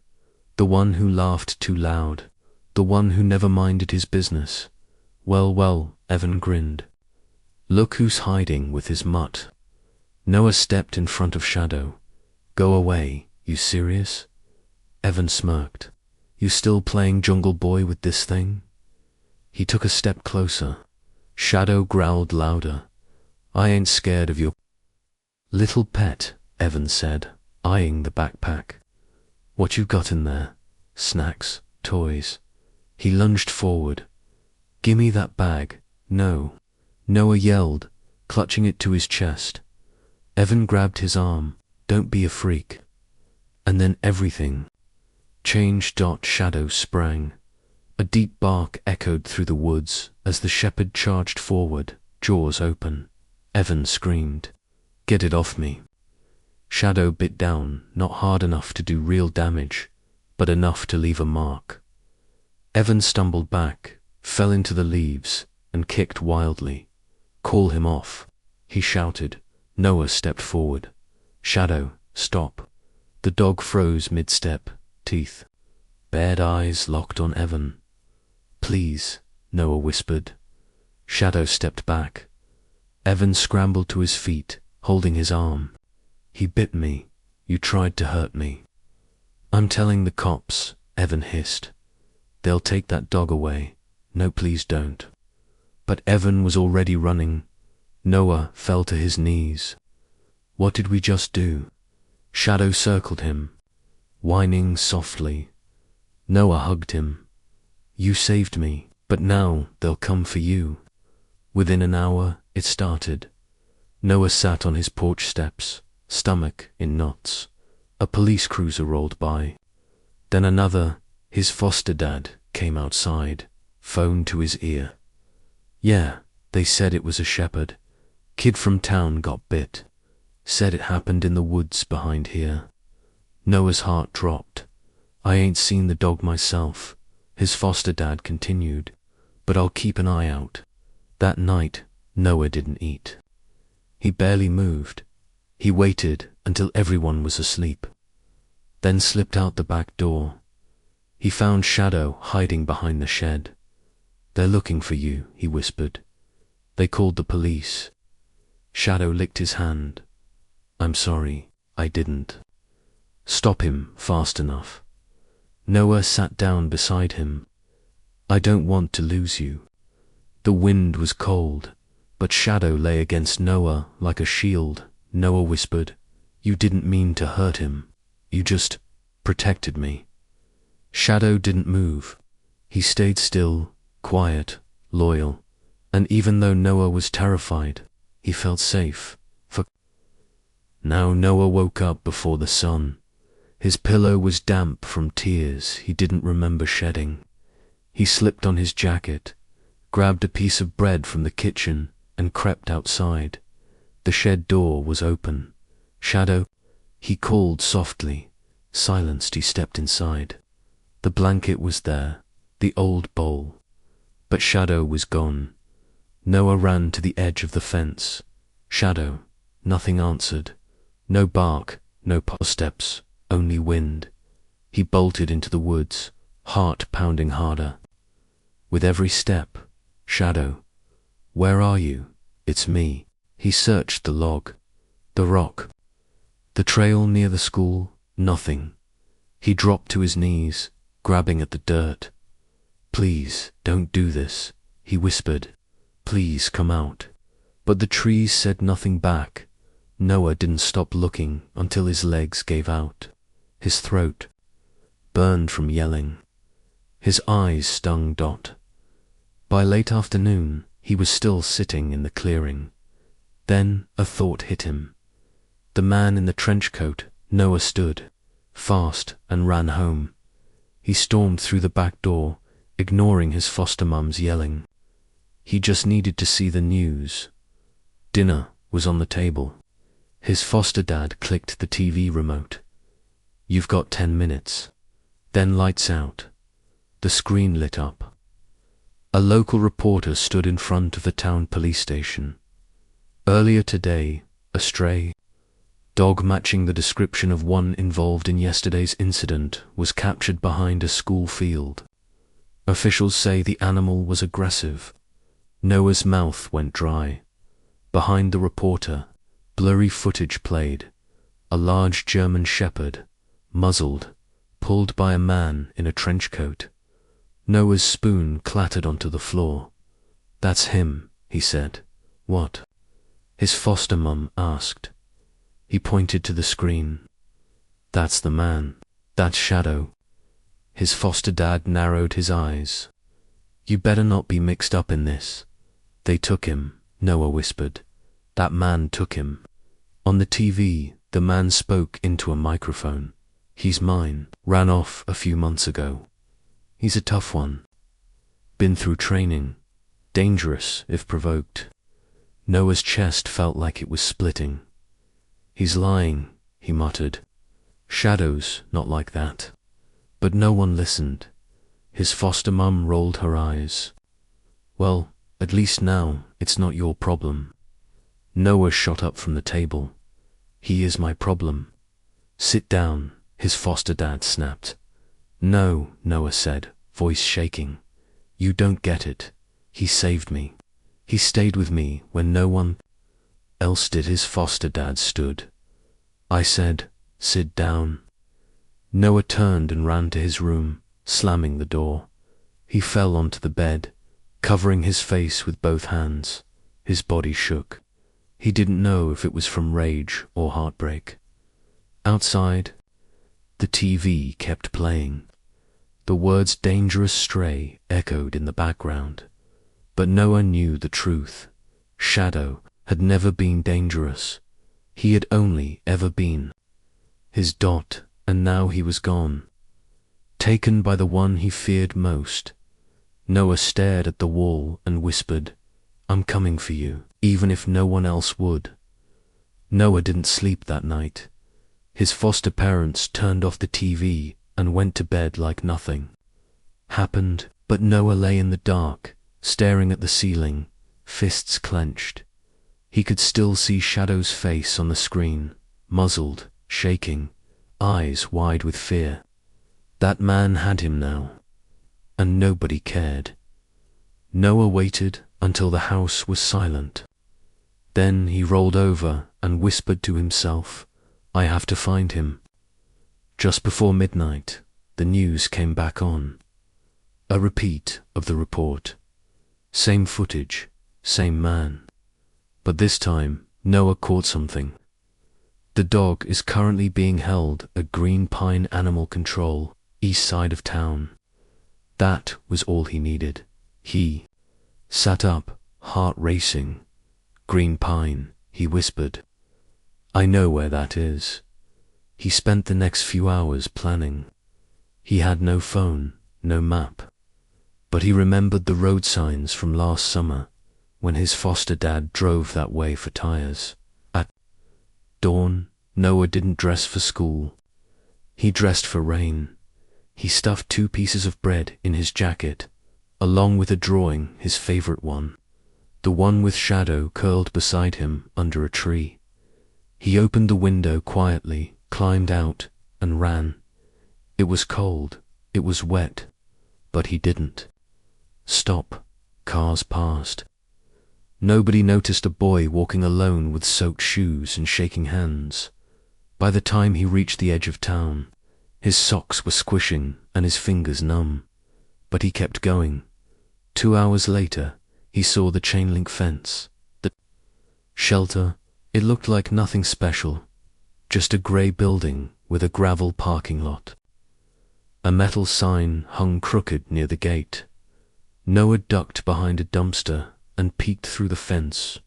the one who laughed too loud, the one who never minded his business. Well, Evan grinned. "Look who's hiding with his mutt." Noah stepped in front of Shadow. "Go away, you serious?" Evan smirked. "You still playing Jungle Boy with this thing?" He took a step closer. Shadow growled louder. "I ain't scared of your little pet," Evan said, eyeing the backpack. "What you got in there? Snacks? Toys?" He lunged forward. "Gimme that bag." "No." Noah yelled, clutching it to his chest. Evan grabbed his arm. "Don't be a freak." And then everything changed. Shadow sprang. A deep bark echoed through the woods as the shepherd charged forward, jaws open. Evan screamed, "Get it off me." Shadow bit down, not hard enough to do real damage, but enough to leave a mark. Evan stumbled back, fell into the leaves, and kicked wildly. "Call him off," he shouted. Noah stepped forward. "Shadow, stop." The dog froze mid-step, teeth bared, eyes locked on Evan. "Please," Noah whispered. Shadow stepped back. Evan scrambled to his feet, holding his arm. "He bit me. You tried to hurt me." "I'm telling the cops," Evan hissed. "They'll take that dog away." "No, please don't." But Evan was already running. Noah fell to his knees. "What did we just do?" Shadow circled him, whining softly. Noah hugged him. "You saved me, but now they'll come for you." Within an hour, it started. Noah sat on his porch steps, stomach in knots. A police cruiser rolled by. Then another. His foster dad came outside, phone to his ear. "Yeah, they said it was a shepherd. Kid from town got bit. Said it happened in the woods behind here." Noah's heart dropped. "I ain't seen the dog myself," his foster dad continued, "but I'll keep an eye out." That night, Noah didn't eat. He barely moved. He waited until everyone was asleep, then slipped out the back door. He found Shadow hiding behind the shed. "They're looking for you," he whispered. "They called the police." Shadow licked his hand. "I'm sorry, I didn't stop him fast enough." Noah sat down beside him. "I don't want to lose you." The wind was cold, but Shadow lay against Noah like a shield. Noah whispered, "You didn't mean to hurt him. You just protected me." Shadow didn't move. He stayed still, quiet, loyal, and even though Noah was terrified, he felt safe. Now Noah woke up before the sun. His pillow was damp from tears he didn't remember shedding. He slipped on his jacket, grabbed a piece of bread from the kitchen, and crept outside. The shed door was open. "Shadow," he called softly. Silenced, he stepped inside. The blanket was there, the old bowl. But Shadow was gone. Noah ran to the edge of the fence. "Shadow." Nothing answered. No bark, no steps, only wind. He bolted into the woods, heart pounding harder. With every step, "Shadow, where are you?" "It's me." He searched the log, the rock, the trail near the school. Nothing. He dropped to his knees, grabbing at the dirt. "Please, don't do this," he whispered. "Please come out." But the trees said nothing back. Noah didn't stop looking until his legs gave out. His throat burned from yelling. His eyes stung. By late afternoon, he was still sitting in the clearing. Then a thought hit him. The man in the trench coat. Noah stood fast and ran home. He stormed through the back door, ignoring his foster mum's yelling. He just needed to see the news. Dinner was on the table. His foster dad clicked the TV remote. "You've got 10 minutes. Then lights out." The screen lit up. A local reporter stood in front of the town police station. Earlier today, a stray dog matching the description of one involved in yesterday's incident was captured behind a school field. Officials say the animal was aggressive. Noah's mouth went dry. Behind the reporter, blurry footage played. A large German shepherd, muzzled, pulled by a man in a trench coat. Noah's spoon clattered onto the floor. "That's him," he said. "What?" his foster mum asked. He pointed to the screen. "That's the man. That's Shadow." His foster dad narrowed his eyes. "You better not be mixed up in this." "They took him," Noah whispered. "That man took him." On the TV, the man spoke into a microphone. "He's mine. Ran off a few months ago. He's a tough one. Been through training. Dangerous if provoked." Noah's chest felt like it was splitting. "He's lying," he muttered. "Shadow's not like that." But no one listened. His foster mum rolled her eyes. "Well, at least now it's not your problem." Noah shot up from the table. "He is my problem." "Sit down," his foster dad snapped. "No," Noah said, voice shaking. "You don't get it. He saved me. He stayed with me when no one else did." His foster dad stood. "I said, sit down." Noah turned and ran to his room, slamming the door. He fell onto the bed, covering his face with both hands. His body shook. He didn't know if it was from rage or heartbreak. Outside, the TV kept playing. The words "dangerous stray" echoed in the background. But Noah knew the truth. Shadow had never been dangerous. He had only ever been his Dot, and now he was gone. Taken by the one he feared most. Noah stared at the wall and whispered, "I'm coming for you, even if no one else would." Noah didn't sleep that night. His foster parents turned off the TV and went to bed like nothing happened, but Noah lay in the dark, staring at the ceiling, fists clenched. He could still see Shadow's face on the screen, muzzled, shaking, eyes wide with fear. That man had him now, and nobody cared. Noah waited until the house was silent. Then he rolled over and whispered to himself, "I have to find him." Just before midnight, the news came back on. A repeat of the report. Same footage, same man. But this time, Noah caught something. The dog is currently being held at Green Pine Animal Control, east side of town. That was all he needed. He sat up, heart racing. "Green Pine," he whispered. "I know where that is." He spent the next few hours planning. He had no phone, no map. But he remembered the road signs from last summer, when his foster dad drove that way for tires. At dawn, Noah didn't dress for school. He dressed for rain. He stuffed 2 pieces of bread in his jacket, along with a drawing, his favorite one, the one with Shadow curled beside him under a tree. He opened the window quietly, climbed out, and ran. It was cold, it was wet, but he didn't stop. Cars passed. Nobody noticed a boy walking alone with soaked shoes and shaking hands. By the time he reached the edge of town, his socks were squishing and his fingers numb. But he kept going. 2 hours later, he saw the chain-link fence, the shelter, It looked like nothing special, just a grey building with a gravel parking lot. A metal sign hung crooked near the gate. Noah ducked behind a dumpster and peeked through the fence.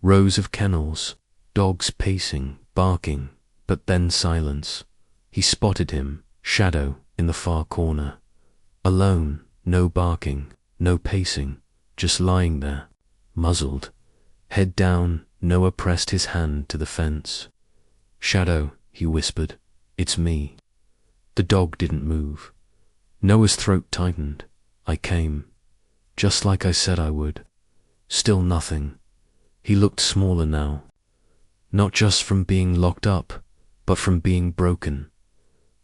Rows of kennels, dogs pacing, barking, but then silence. He spotted him, Shadow, in the far corner. Alone, no barking, no pacing, just lying there, muzzled. Head down, Noah pressed his hand to the fence. "Shadow," he whispered, "it's me." The dog didn't move. Noah's throat tightened. "I came. Just like I said I would." Still nothing. He looked smaller now. Not just from being locked up, but from being broken.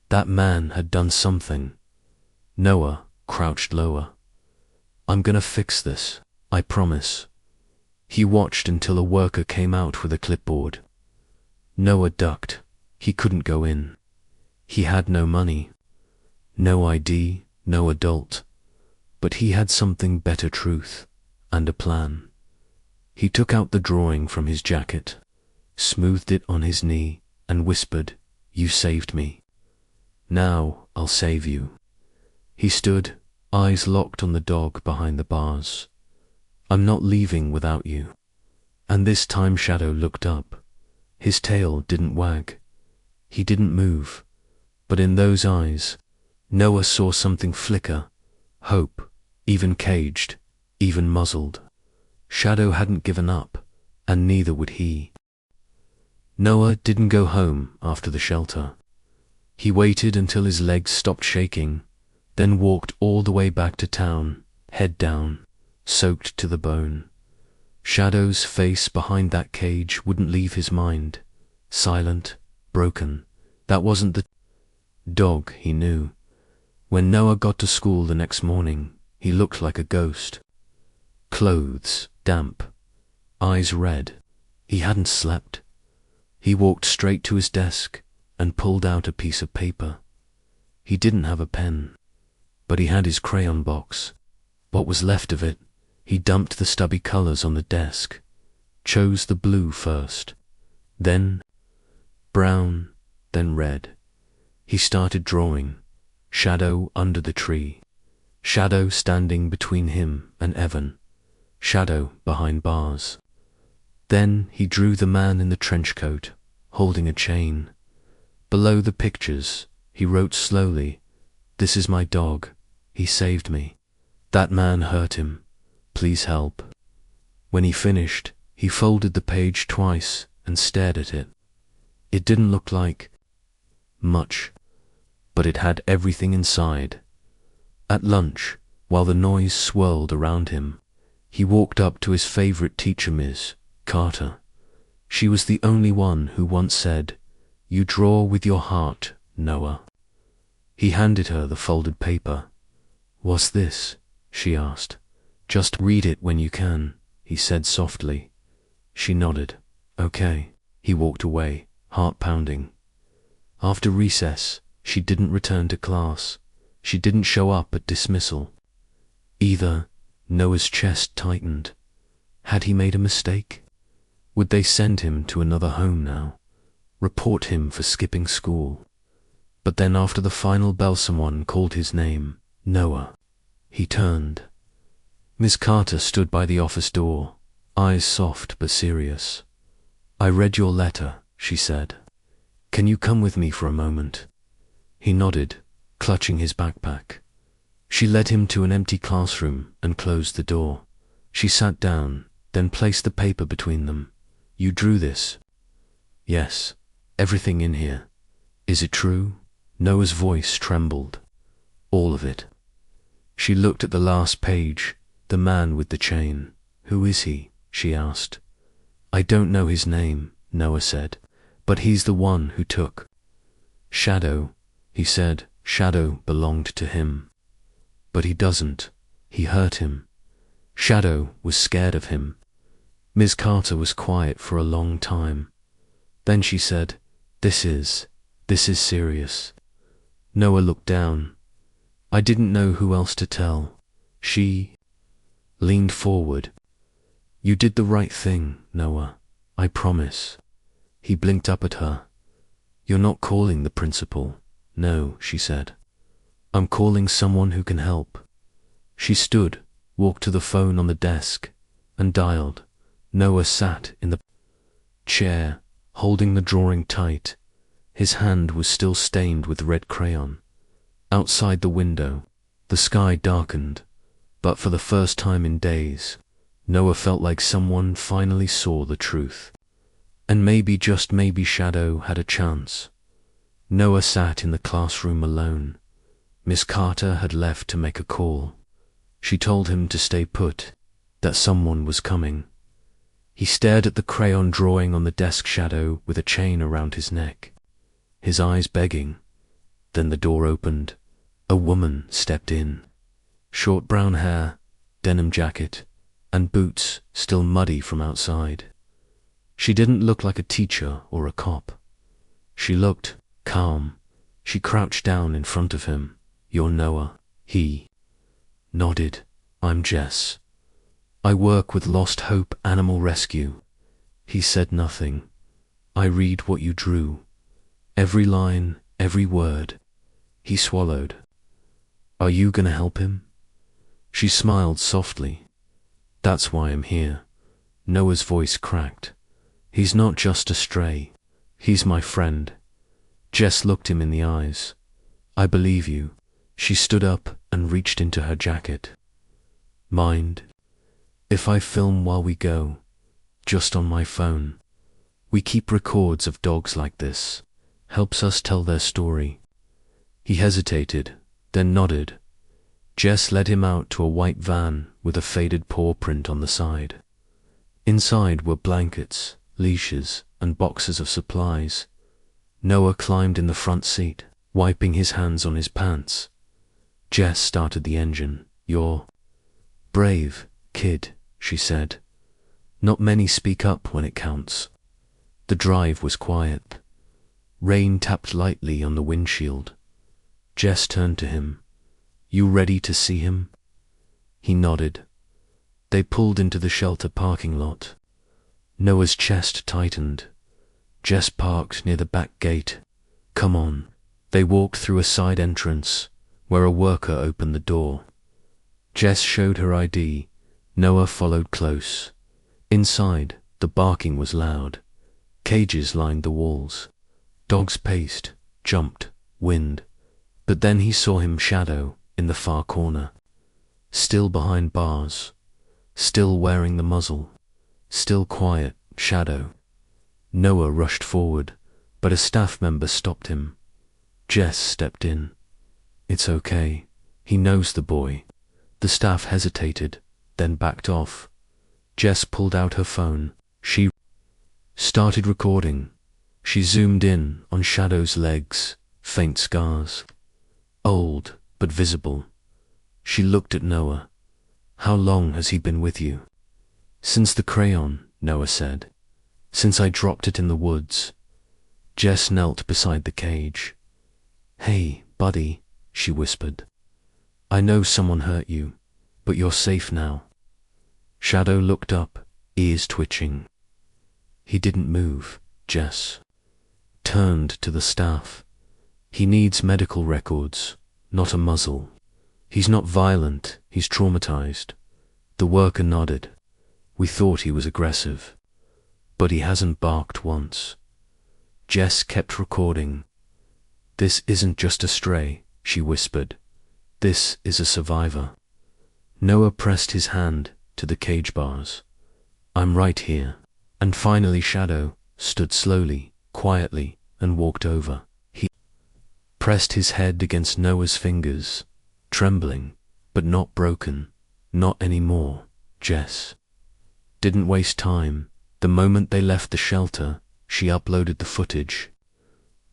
That man had done something. Noah crouched lower. "I'm gonna fix this, I promise." He watched until a worker came out with a clipboard. Noah ducked. He couldn't go in. He had no money, no ID, no adult. But he had something better: truth and a plan. He took out the drawing from his jacket, smoothed it on his knee, and whispered, "You saved me. Now I'll save you." He stood, eyes locked on the dog behind the bars. "I'm not leaving without you." And this time Shadow looked up. His tail didn't wag. He didn't move. But in those eyes, Noah saw something flicker. Hope, even caged, even muzzled. Shadow hadn't given up, and neither would he. Noah didn't go home after the shelter. He waited until his legs stopped shaking, then walked all the way back to town, head down, soaked to the bone. Shadow's face behind that cage wouldn't leave his mind. Silent, broken. That wasn't the dog he knew. When Noah got to school the next morning, he looked like a ghost. Clothes damp, eyes red. He hadn't slept. He walked straight to his desk and pulled out a piece of paper. He didn't have a pen, but he had his crayon box. What was left of it. He dumped the stubby colors on the desk, chose the blue first, then brown, then red. He started drawing. Shadow under the tree. Shadow standing between him and Evan. Shadow behind bars. Then he drew the man in the trench coat, holding a chain. Below the pictures, he wrote slowly, "This is my dog. He saved me. That man hurt him. Please help." When he finished, he folded the page twice and stared at it. It didn't look like much, but it had everything inside. At lunch, while the noise swirled around him, he walked up to his favorite teacher, Ms. Carter. She was the only one who once said, "You draw with your heart, Noah." He handed her the folded paper. "What's this?" she asked. "Just read it when you can," he said softly. She nodded. "Okay." He walked away, heart pounding. After recess, she didn't return to class. She didn't show up at dismissal. Either. Noah's chest tightened. Had he made a mistake? Would they send him to another home now? Report him for skipping school? But then after the final bell someone called his name, Noah. He turned. Miss Carter stood by the office door, eyes soft but serious. "I read your letter," she said. "Can you come with me for a moment?" He nodded, clutching his backpack. She led him to an empty classroom and closed the door. She sat down, then placed the paper between them. "You drew this?" "Yes, everything in here." "Is it true?" Noah's voice trembled. "All of it." She looked at the last page, the man with the chain. "Who is he?" she asked. "I don't know his name," Noah said, "but he's the one who took." "Shadow," he said. "Shadow belonged to him. But he doesn't. He hurt him." Shadow was scared of him. Ms. Carter was quiet for a long time. Then she said, This is serious." Noah looked down. "I didn't know who else to tell." She leaned forward. "You did the right thing, Noah. I promise." He blinked up at her. "You're not calling the principal." "No," she said. "I'm calling someone who can help." She stood, walked to the phone on the desk, and dialed. Noah sat in the chair, holding the drawing tight. His hand was still stained with red crayon. Outside the window, the sky darkened, but for the first time in days, Noah felt like someone finally saw the truth. And maybe, just maybe, Shadow had a chance. Noah sat in the classroom alone. Miss Carter had left to make a call. She told him to stay put, that someone was coming. He stared at the crayon drawing on the desk, Shadow with a chain around his neck, his eyes begging. Then the door opened. A woman stepped in. Short brown hair, denim jacket, and boots still muddy from outside. She didn't look like a teacher or a cop. She looked calm. She crouched down in front of him. "You're Noah." He nodded. "I'm Jess. I work with Lost Hope Animal Rescue." He said nothing. "I read what you drew. Every line, every word." He swallowed. "Are you gonna help him?" She smiled softly. "That's why I'm here." Noah's voice cracked. "He's not just a stray. He's my friend." Jess looked him in the eyes. "I believe you." She stood up and reached into her jacket. "Mind if I film while we go? Just on my phone. We keep records of dogs like this. Helps us tell their story." He hesitated, then nodded. Jess led him out to a white van with a faded paw print on the side. Inside were blankets, leashes, and boxes of supplies. Noah climbed in the front seat, wiping his hands on his pants. Jess started the engine. "You're brave, kid," she said. "Not many speak up when it counts." The drive was quiet. Rain tapped lightly on the windshield. Jess turned to him. "You ready to see him?" He nodded. They pulled into the shelter parking lot. Noah's chest tightened. Jess parked near the back gate. "Come on." They walked through a side entrance, where a worker opened the door. Jess showed her ID. Noah followed close. Inside, the barking was loud. Cages lined the walls. Dogs paced, jumped, whined. But then he saw him, Shadow, in the far corner. Still behind bars. Still wearing the muzzle. Still quiet, Shadow. Noah rushed forward, but a staff member stopped him. Jess stepped in. "It's okay. He knows the boy." The staff hesitated, then backed off. Jess pulled out her phone. She started recording. She zoomed in on Shadow's legs, faint scars. Old, but visible. She looked at Noah. "How long has he been with you?" "Since the crayon," Noah said. "Since I dropped it in the woods." Jess knelt beside the cage. "Hey, buddy," she whispered. "I know someone hurt you, but you're safe now." Shadow looked up, ears twitching. He didn't move. Jess turned to the staff. "He needs medical records, not a muzzle. He's not violent, he's traumatized." The worker nodded. "We thought he was aggressive, but he hasn't barked once." Jess kept recording. "This isn't just a stray," she whispered. "This is a survivor." Noah pressed his hand to the cage bars. "I'm right here." And finally Shadow stood slowly, quietly, and walked over. He pressed his head against Noah's fingers, trembling, but not broken. "Not anymore." Jess didn't waste time. The moment they left the shelter, she uploaded the footage.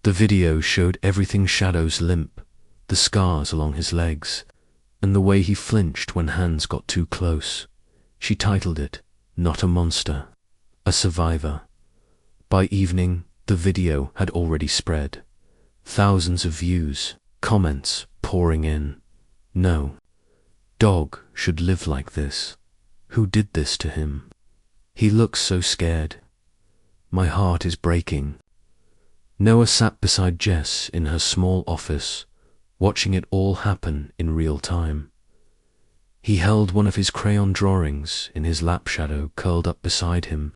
The video showed everything: Shadow's limp, the scars along his legs, and the way he flinched when hands got too close. She titled it, "Not a Monster, a Survivor." By evening, the video had already spread. Thousands of views, comments pouring in. No dog should live like this. Who did this to him? He looks so scared. My heart is breaking." Noah sat beside Jess in her small office, watching it all happen in real time. He held one of his crayon drawings in his lap, Shadow curled up beside him,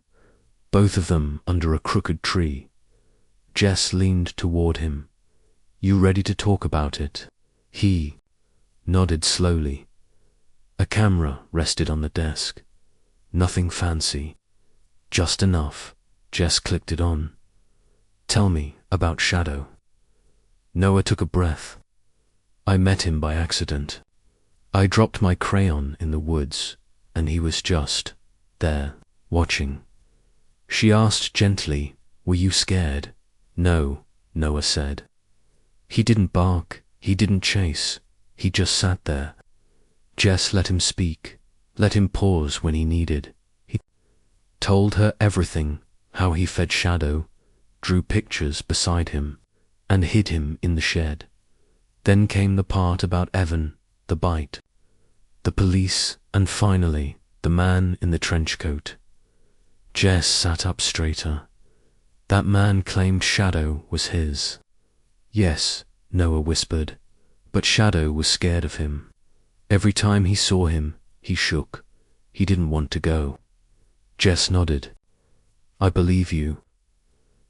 both of them under a crooked tree. Jess leaned toward him. "You ready to talk about it?" He nodded slowly. A camera rested on the desk. Nothing fancy, just enough. Jess clicked it on. "Tell me about Shadow." Noah took a breath. "I met him by accident. I dropped my crayon in the woods, and he was just there, watching." She asked gently, "Were you scared?" "No," Noah said. "He didn't bark, he didn't chase, he just sat there." Jess let him speak, let him pause when he needed. He told her everything, how he fed Shadow, drew pictures beside him, and hid him in the shed. Then came the part about Evan, the bite, the police, and finally, the man in the trench coat. Jess sat up straighter. "That man claimed Shadow was his." "Yes," Noah whispered, "but Shadow was scared of him. Every time he saw him, he shook. He didn't want to go." Jess nodded. "I believe you."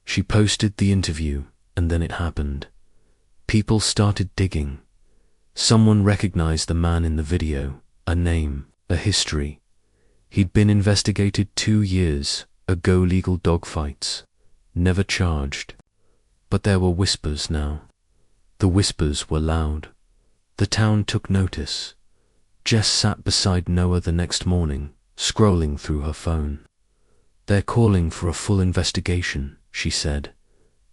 She posted the interview, and then it happened. People started digging. Someone recognized the man in the video, a name, a history. He'd been investigated 2 years ago, legal dogfights, never charged. But there were whispers now. The whispers were loud. The town took notice. Jess sat beside Noah the next morning, scrolling through her phone. "They're calling for a full investigation," she said.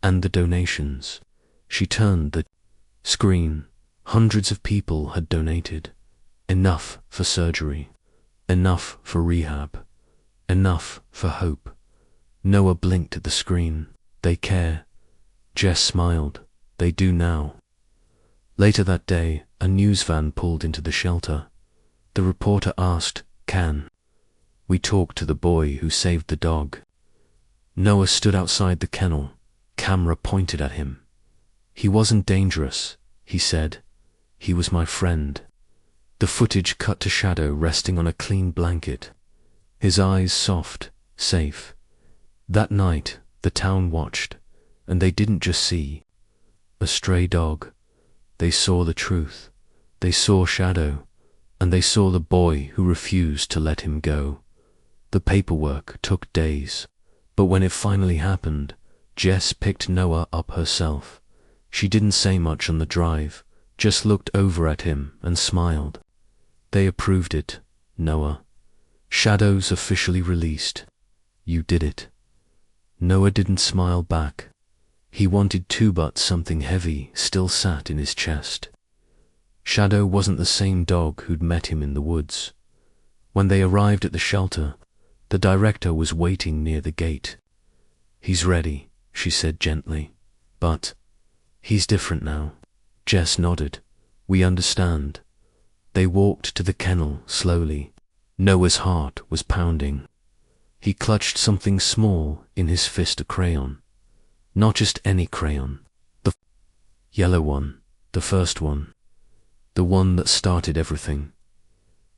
"And the donations." She turned the screen. Hundreds of people had donated. Enough for surgery. Enough for rehab. Enough for hope. Noah blinked at the screen. "They care." Jess smiled. "They do now." Later that day, a news van pulled into the shelter. The reporter asked, "Can we talk to the boy who saved the dog?" Noah stood outside the kennel, camera pointed at him. "He wasn't dangerous," he said. "He was my friend." The footage cut to Shadow resting on a clean blanket, his eyes soft, safe. That night, the town watched, and they didn't just see a stray dog. They saw the truth. They saw Shadow, and they saw the boy who refused to let him go. The paperwork took days, but when it finally happened, Jess picked Noah up herself. She didn't say much on the drive, just looked over at him and smiled. "They approved it, Noah. Shadow's officially released. You did it." Noah didn't smile back. He wanted to, but something heavy still sat in his chest. Shadow wasn't the same dog who'd met him in the woods. When they arrived at the shelter, the director was waiting near the gate. "He's ready," she said gently. "But he's different now." Jess nodded. "We understand." They walked to the kennel slowly. Noah's heart was pounding. He clutched something small in his fist, a crayon. Not just any crayon. The yellow one, the first one. The one that started everything.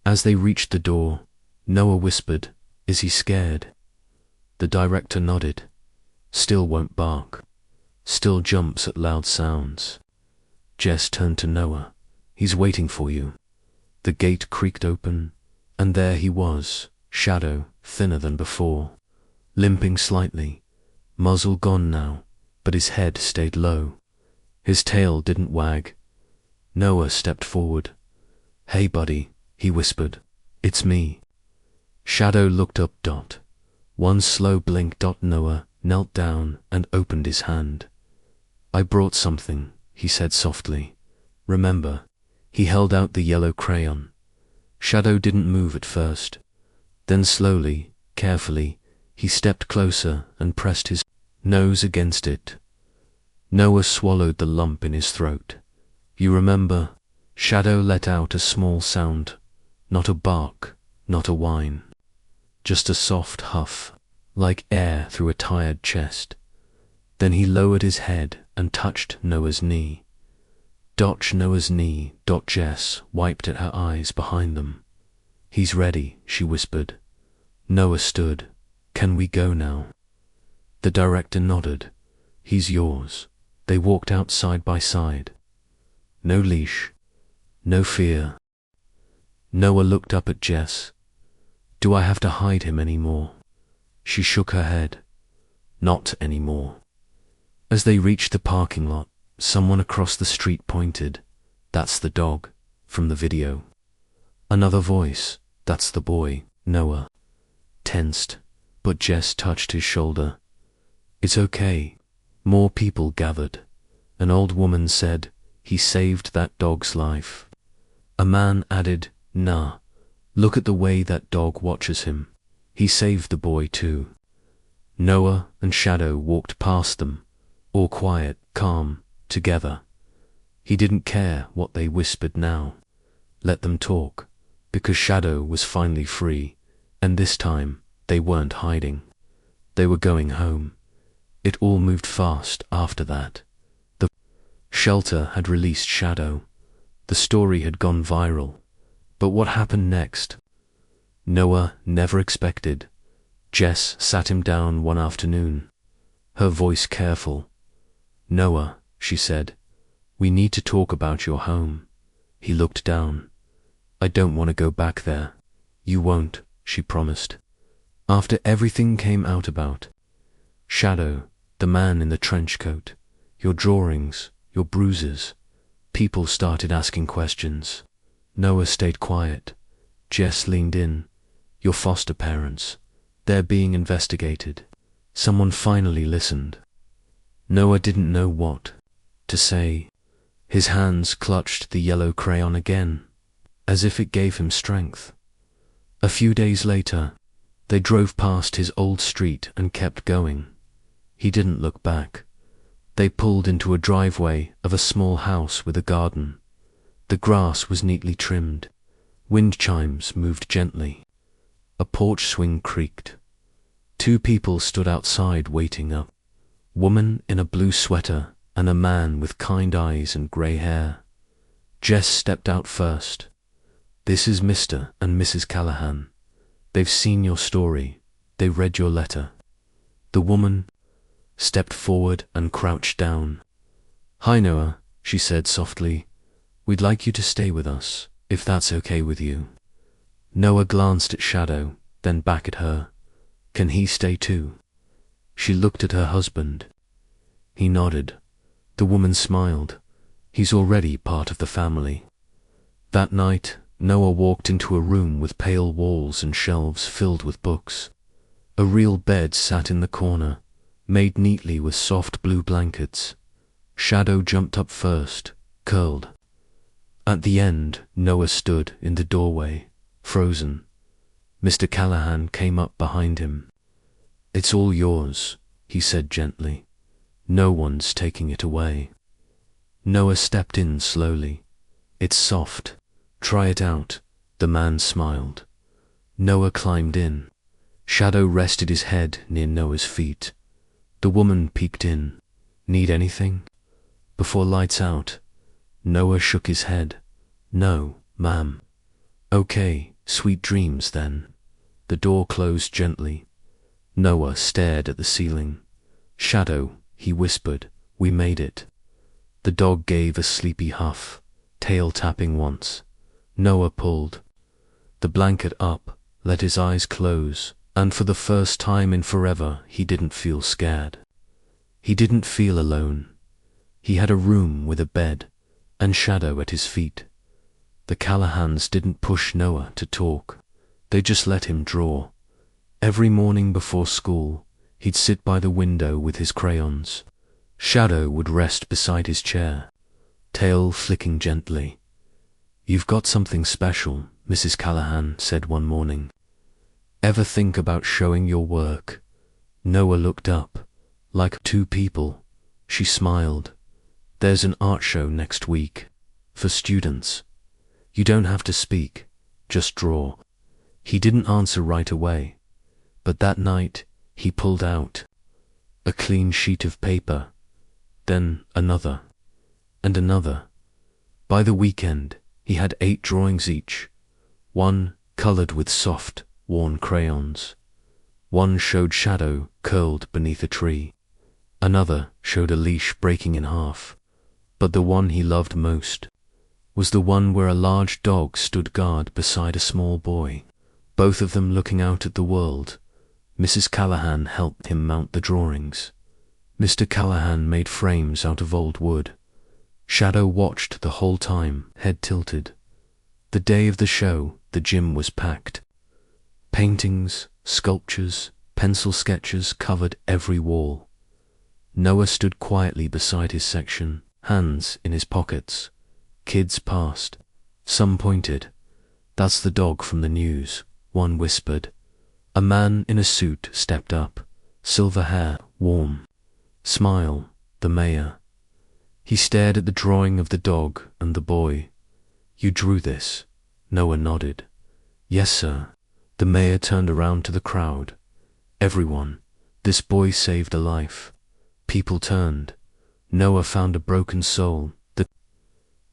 As they reached the door, Noah whispered, "Is he scared?" The director nodded. "Still won't bark. Still jumps at loud sounds." Jess turned to Noah. "He's waiting for you." The gate creaked open, and there he was, Shadow, thinner than before, limping slightly, muzzle gone now, but his head stayed low. His tail didn't wag. Noah stepped forward. "Hey, buddy," he whispered. "It's me." Shadow looked up. One slow blink. Noah knelt down and opened his hand. "I brought something," he said softly. "Remember?" He held out the yellow crayon. Shadow didn't move at first. Then slowly, carefully, he stepped closer and pressed his nose against it. Noah swallowed the lump in his throat. "You remember?" Shadow let out a small sound. Not a bark, not a whine. Just a soft huff. like air through a tired chest. Then he lowered his head and touched Noah's knee. Noah's knee. Jess wiped at her eyes behind them. He's ready, she whispered. Noah stood. Can we go now? The director nodded. He's yours. They walked out side by side. No leash. No fear. Noah looked up at Jess. Do I have to hide him anymore? She shook her head. Not anymore. As they reached the parking lot, someone across the street pointed. That's the dog, from the video. Another voice. That's the boy. Noah tensed, but Jess touched his shoulder. It's okay. More people gathered. An old woman said, he saved that dog's life. A man added, nah, look at the way that dog watches him. He saved the boy too. Noah and Shadow walked past them, all quiet, calm, together. He didn't care what they whispered now. Let them talk, because Shadow was finally free, and this time they weren't hiding. They were going home. It all moved fast after that. The shelter had released Shadow. The story had gone viral. But what happened next? Noah never expected. Jess sat him down one afternoon, her voice careful. Noah, she said, we need to talk about your home. He looked down. I don't want to go back there. You won't, she promised. After everything came out about Shadow, the man in the trench coat, your drawings, your bruises, people started asking questions. Noah stayed quiet. Jess leaned in. Your foster parents, they're being investigated. Someone finally listened. Noah didn't know what to say. His hands clutched the yellow crayon again, as if it gave him strength. A few days later, they drove past his old street and kept going. He didn't look back. They pulled into a driveway of a small house with a garden. The grass was neatly trimmed. Wind chimes moved gently. A porch swing creaked. Two people stood outside waiting up. Woman in a blue sweater and a man with kind eyes and grey hair. Jess stepped out first. This is Mr. and Mrs. Callahan. They've seen your story. They read your letter. The woman stepped forward and crouched down. Hi Noah, she said softly. We'd like you to stay with us, if that's okay with you. Noah glanced at Shadow, then back at her. Can he stay too? She looked at her husband. He nodded. The woman smiled. He's already part of the family. That night, Noah walked into a room with pale walls and shelves filled with books. A real bed sat in the corner, made neatly with soft blue blankets. Shadow jumped up first, curled. At the end, Noah stood in the doorway, frozen. Mr. Callahan came up behind him. It's all yours, he said gently. No one's taking it away. Noah stepped in slowly. It's soft. Try it out, the man smiled. Noah climbed in. Shadow rested his head near Noah's feet. The woman peeked in. Need anything? Before lights out, Noah shook his head. No, ma'am. Okay, sweet dreams then. The door closed gently. Noah stared at the ceiling. Shadow, he whispered, we made it. The dog gave a sleepy huff, tail tapping once. Noah pulled the blanket up, let his eyes close, and for the first time in forever he didn't feel scared. He didn't feel alone. He had a room with a bed, and Shadow at his feet. The Callahans didn't push Noah to talk. They just let him draw. Every morning before school, he'd sit by the window with his crayons. Shadow would rest beside his chair, tail flicking gently. You've got something special, Mrs. Callahan said one morning. Ever think about showing your work? Noah looked up, like two people. She smiled. There's an art show next week, for students. You don't have to speak, just draw. He didn't answer right away, but that night He pulled out a clean sheet of paper, then another, and another. By the weekend, he had 8 drawings each. One colored with soft, worn crayons. One showed Shadow curled beneath a tree. Another showed a leash breaking in half. But the one he loved most was the one where a large dog stood guard beside a small boy, both of them looking out at the world. Mrs. Callahan helped him mount the drawings. Mr. Callahan made frames out of old wood. Shadow watched the whole time, head tilted. The day of the show, the gym was packed. Paintings, sculptures, pencil sketches covered every wall. Noah stood quietly beside his section, hands in his pockets. Kids passed. Some pointed. "That's the dog from the news," one whispered. A man in a suit stepped up, silver hair, warm. "Smile, the mayor." He stared at the drawing of the dog and the boy. "You drew this?" Noah nodded. "Yes, sir." The mayor turned around to the crowd. "Everyone, this boy saved a life." People turned. "Noah found a broken soul," the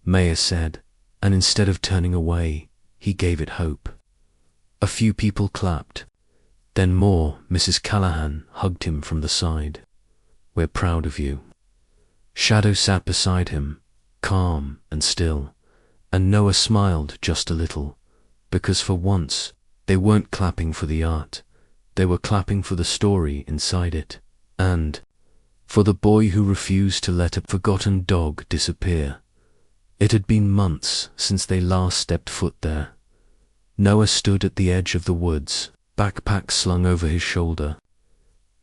mayor said, and instead of turning away, he gave it hope. A few people clapped. Then more. Mrs. Callahan hugged him from the side. "We're proud of you." Shadow sat beside him, calm and still, and Noah smiled just a little, because for once they weren't clapping for the art, they were clapping for the story inside it, and for the boy who refused to let a forgotten dog disappear. It had been months since they last stepped foot there. Noah stood at the edge of the woods, backpack slung over his shoulder.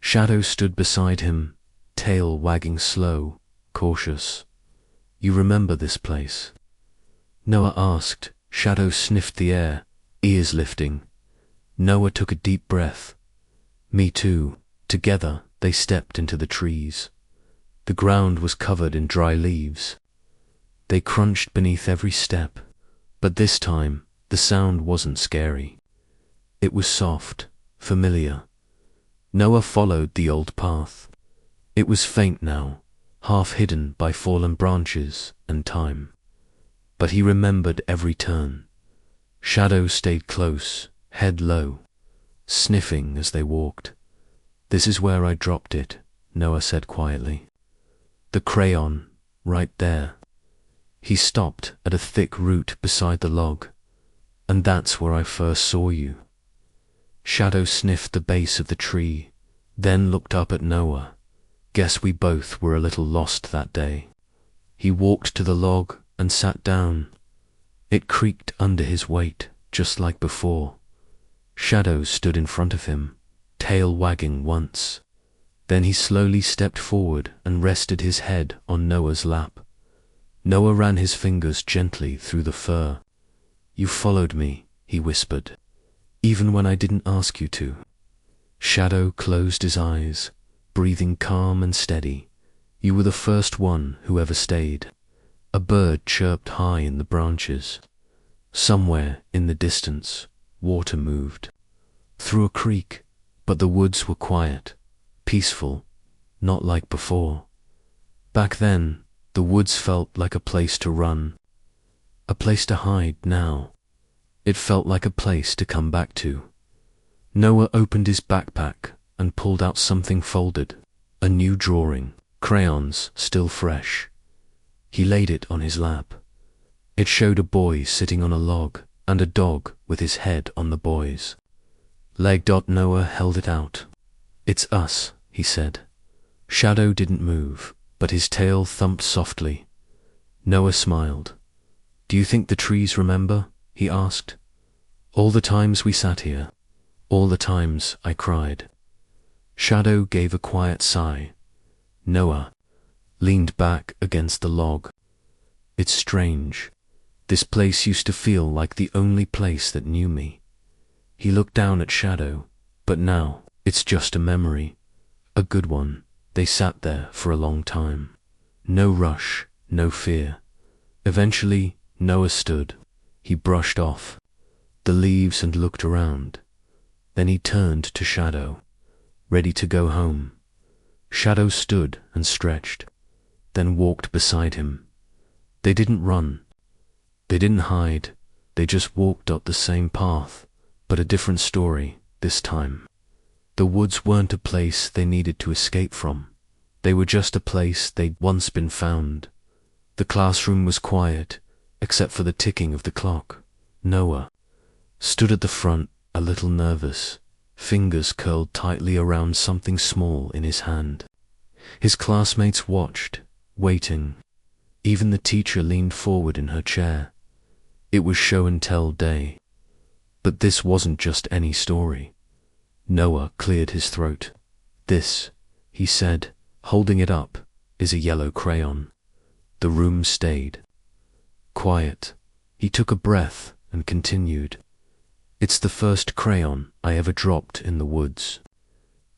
Shadow stood beside him, tail wagging slow, cautious. "You remember this place?" Noah asked. Shadow sniffed the air, ears lifting. Noah took a deep breath. "Me too." Together, they stepped into the trees. The ground was covered in dry leaves. They crunched beneath every step, but this time, the sound wasn't scary. It was soft, familiar. Noah followed the old path. It was faint now, half hidden by fallen branches and time. But he remembered every turn. Shadow stayed close, head low, sniffing as they walked. "This is where I dropped it," Noah said quietly. "The crayon, right there." He stopped at a thick root beside the log. "And that's where I first saw you." Shadow sniffed the base of the tree, then looked up at Noah. "Guess we both were a little lost that day." He walked to the log and sat down. It creaked under his weight, just like before. Shadow stood in front of him, tail wagging once. Then he slowly stepped forward and rested his head on Noah's lap. Noah ran his fingers gently through the fur. "You followed me," he whispered, "even when I didn't ask you to." Shadow closed his eyes, breathing calm and steady. "You were the first one who ever stayed." A bird chirped high in the branches. Somewhere in the distance, water moved. Through a creek, but the woods were quiet, peaceful, not like before. Back then, the woods felt like a place to run, a place to hide now. It felt like a place to come back to. Noah opened his backpack and pulled out something folded, a new drawing, crayons still fresh. He laid it on his lap. It showed a boy sitting on a log and a dog with his head on the boy's leg. Noah held it out. "It's us," he said. Shadow didn't move, but his tail thumped softly. Noah smiled. "Do you think the trees remember?" he asked. "All the times we sat here, all the times I cried." Shadow gave a quiet sigh. Noah leaned back against the log. "It's strange. This place used to feel like the only place that knew me." He looked down at Shadow, "But now, it's just a memory. A good one." They sat there for a long time. No rush, no fear. Eventually, Noah stood. He brushed off the leaves and looked around. Then he turned to Shadow. ready to go home. Shadow stood and stretched, then walked beside him. They didn't run. They didn't hide. They just walked up the same path, but a different story this time. The woods weren't a place they needed to escape from. They were just a place they'd once been found. The classroom was quiet, except for the ticking of the clock. Noah stood at the front, a little nervous, fingers curled tightly around something small in his hand. His classmates watched, waiting. Even the teacher leaned forward in her chair. It was show and tell day. But this wasn't just any story. Noah cleared his throat. "This," he said, holding it up, "is a yellow crayon." The room stayed quiet. He took a breath and continued. "It's the first crayon I ever dropped in the woods.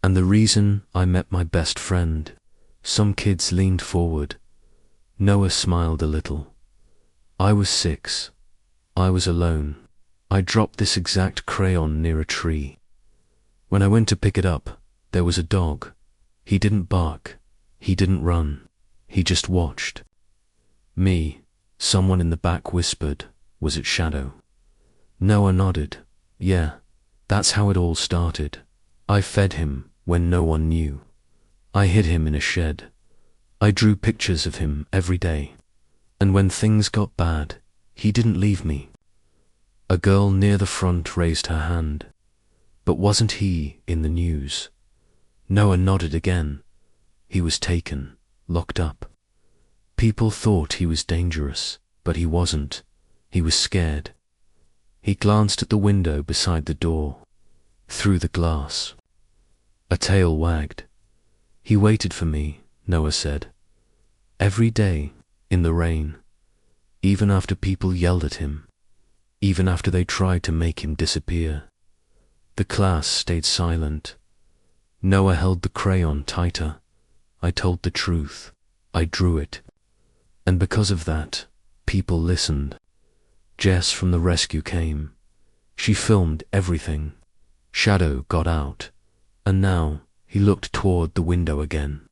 And the reason I met my best friend." Some kids leaned forward. Noah smiled a little. "I was 6. I was alone. I dropped this exact crayon near a tree. When I went to pick it up, there was a dog. He didn't bark. He didn't run. He just watched me." Someone in the back whispered, "Was it Shadow?" Noah nodded. "Yeah, that's how it all started. I fed him when no one knew. I hid him in a shed. I drew pictures of him every day. And when things got bad, he didn't leave me." A girl near the front raised her hand. "But wasn't he in the news?" Noah nodded again. "He was taken, locked up. People thought he was dangerous, but he wasn't. He was scared." He glanced at the window beside the door. Through the glass, a tail wagged. "He waited for me," Noah said. "Every day, in the rain. Even after people yelled at him. Even after they tried to make him disappear." The class stayed silent. Noah held the crayon tighter. "I told the truth. I drew it. And because of that, people listened." Jess from the rescue came. She filmed everything. Shadow got out. And now he looked toward the window again.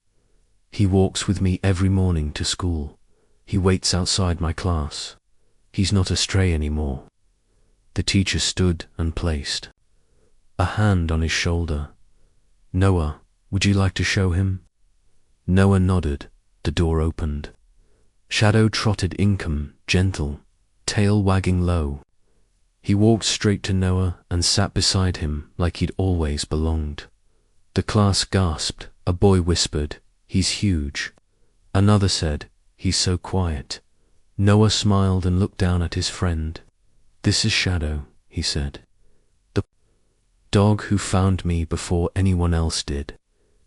"He walks with me every morning to school. He waits outside my class. He's not a stray anymore." The teacher stood and placed a hand on his shoulder. "Noah, would you like to show him?" Noah nodded. The door opened. Shadow trotted Inkem, gentle, tail wagging low. He walked straight to Noah and sat beside him like he'd always belonged. The class gasped. A boy whispered, "He's huge." Another said, "He's so quiet." Noah smiled and looked down at his friend. "This is Shadow," he said. "The dog who found me before anyone else did."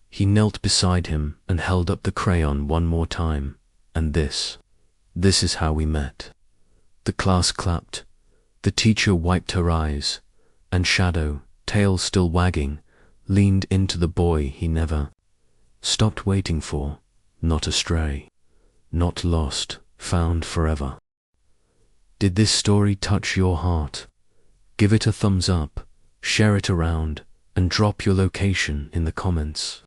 He knelt beside him and held up the crayon one more time. "And this is how we met." The class clapped. The teacher wiped her eyes, and Shadow, tail still wagging, leaned into the boy he never stopped waiting for. Not a stray, not lost, found forever. Did this story touch your heart? Give it a thumbs up, share it around, and drop your location in the comments.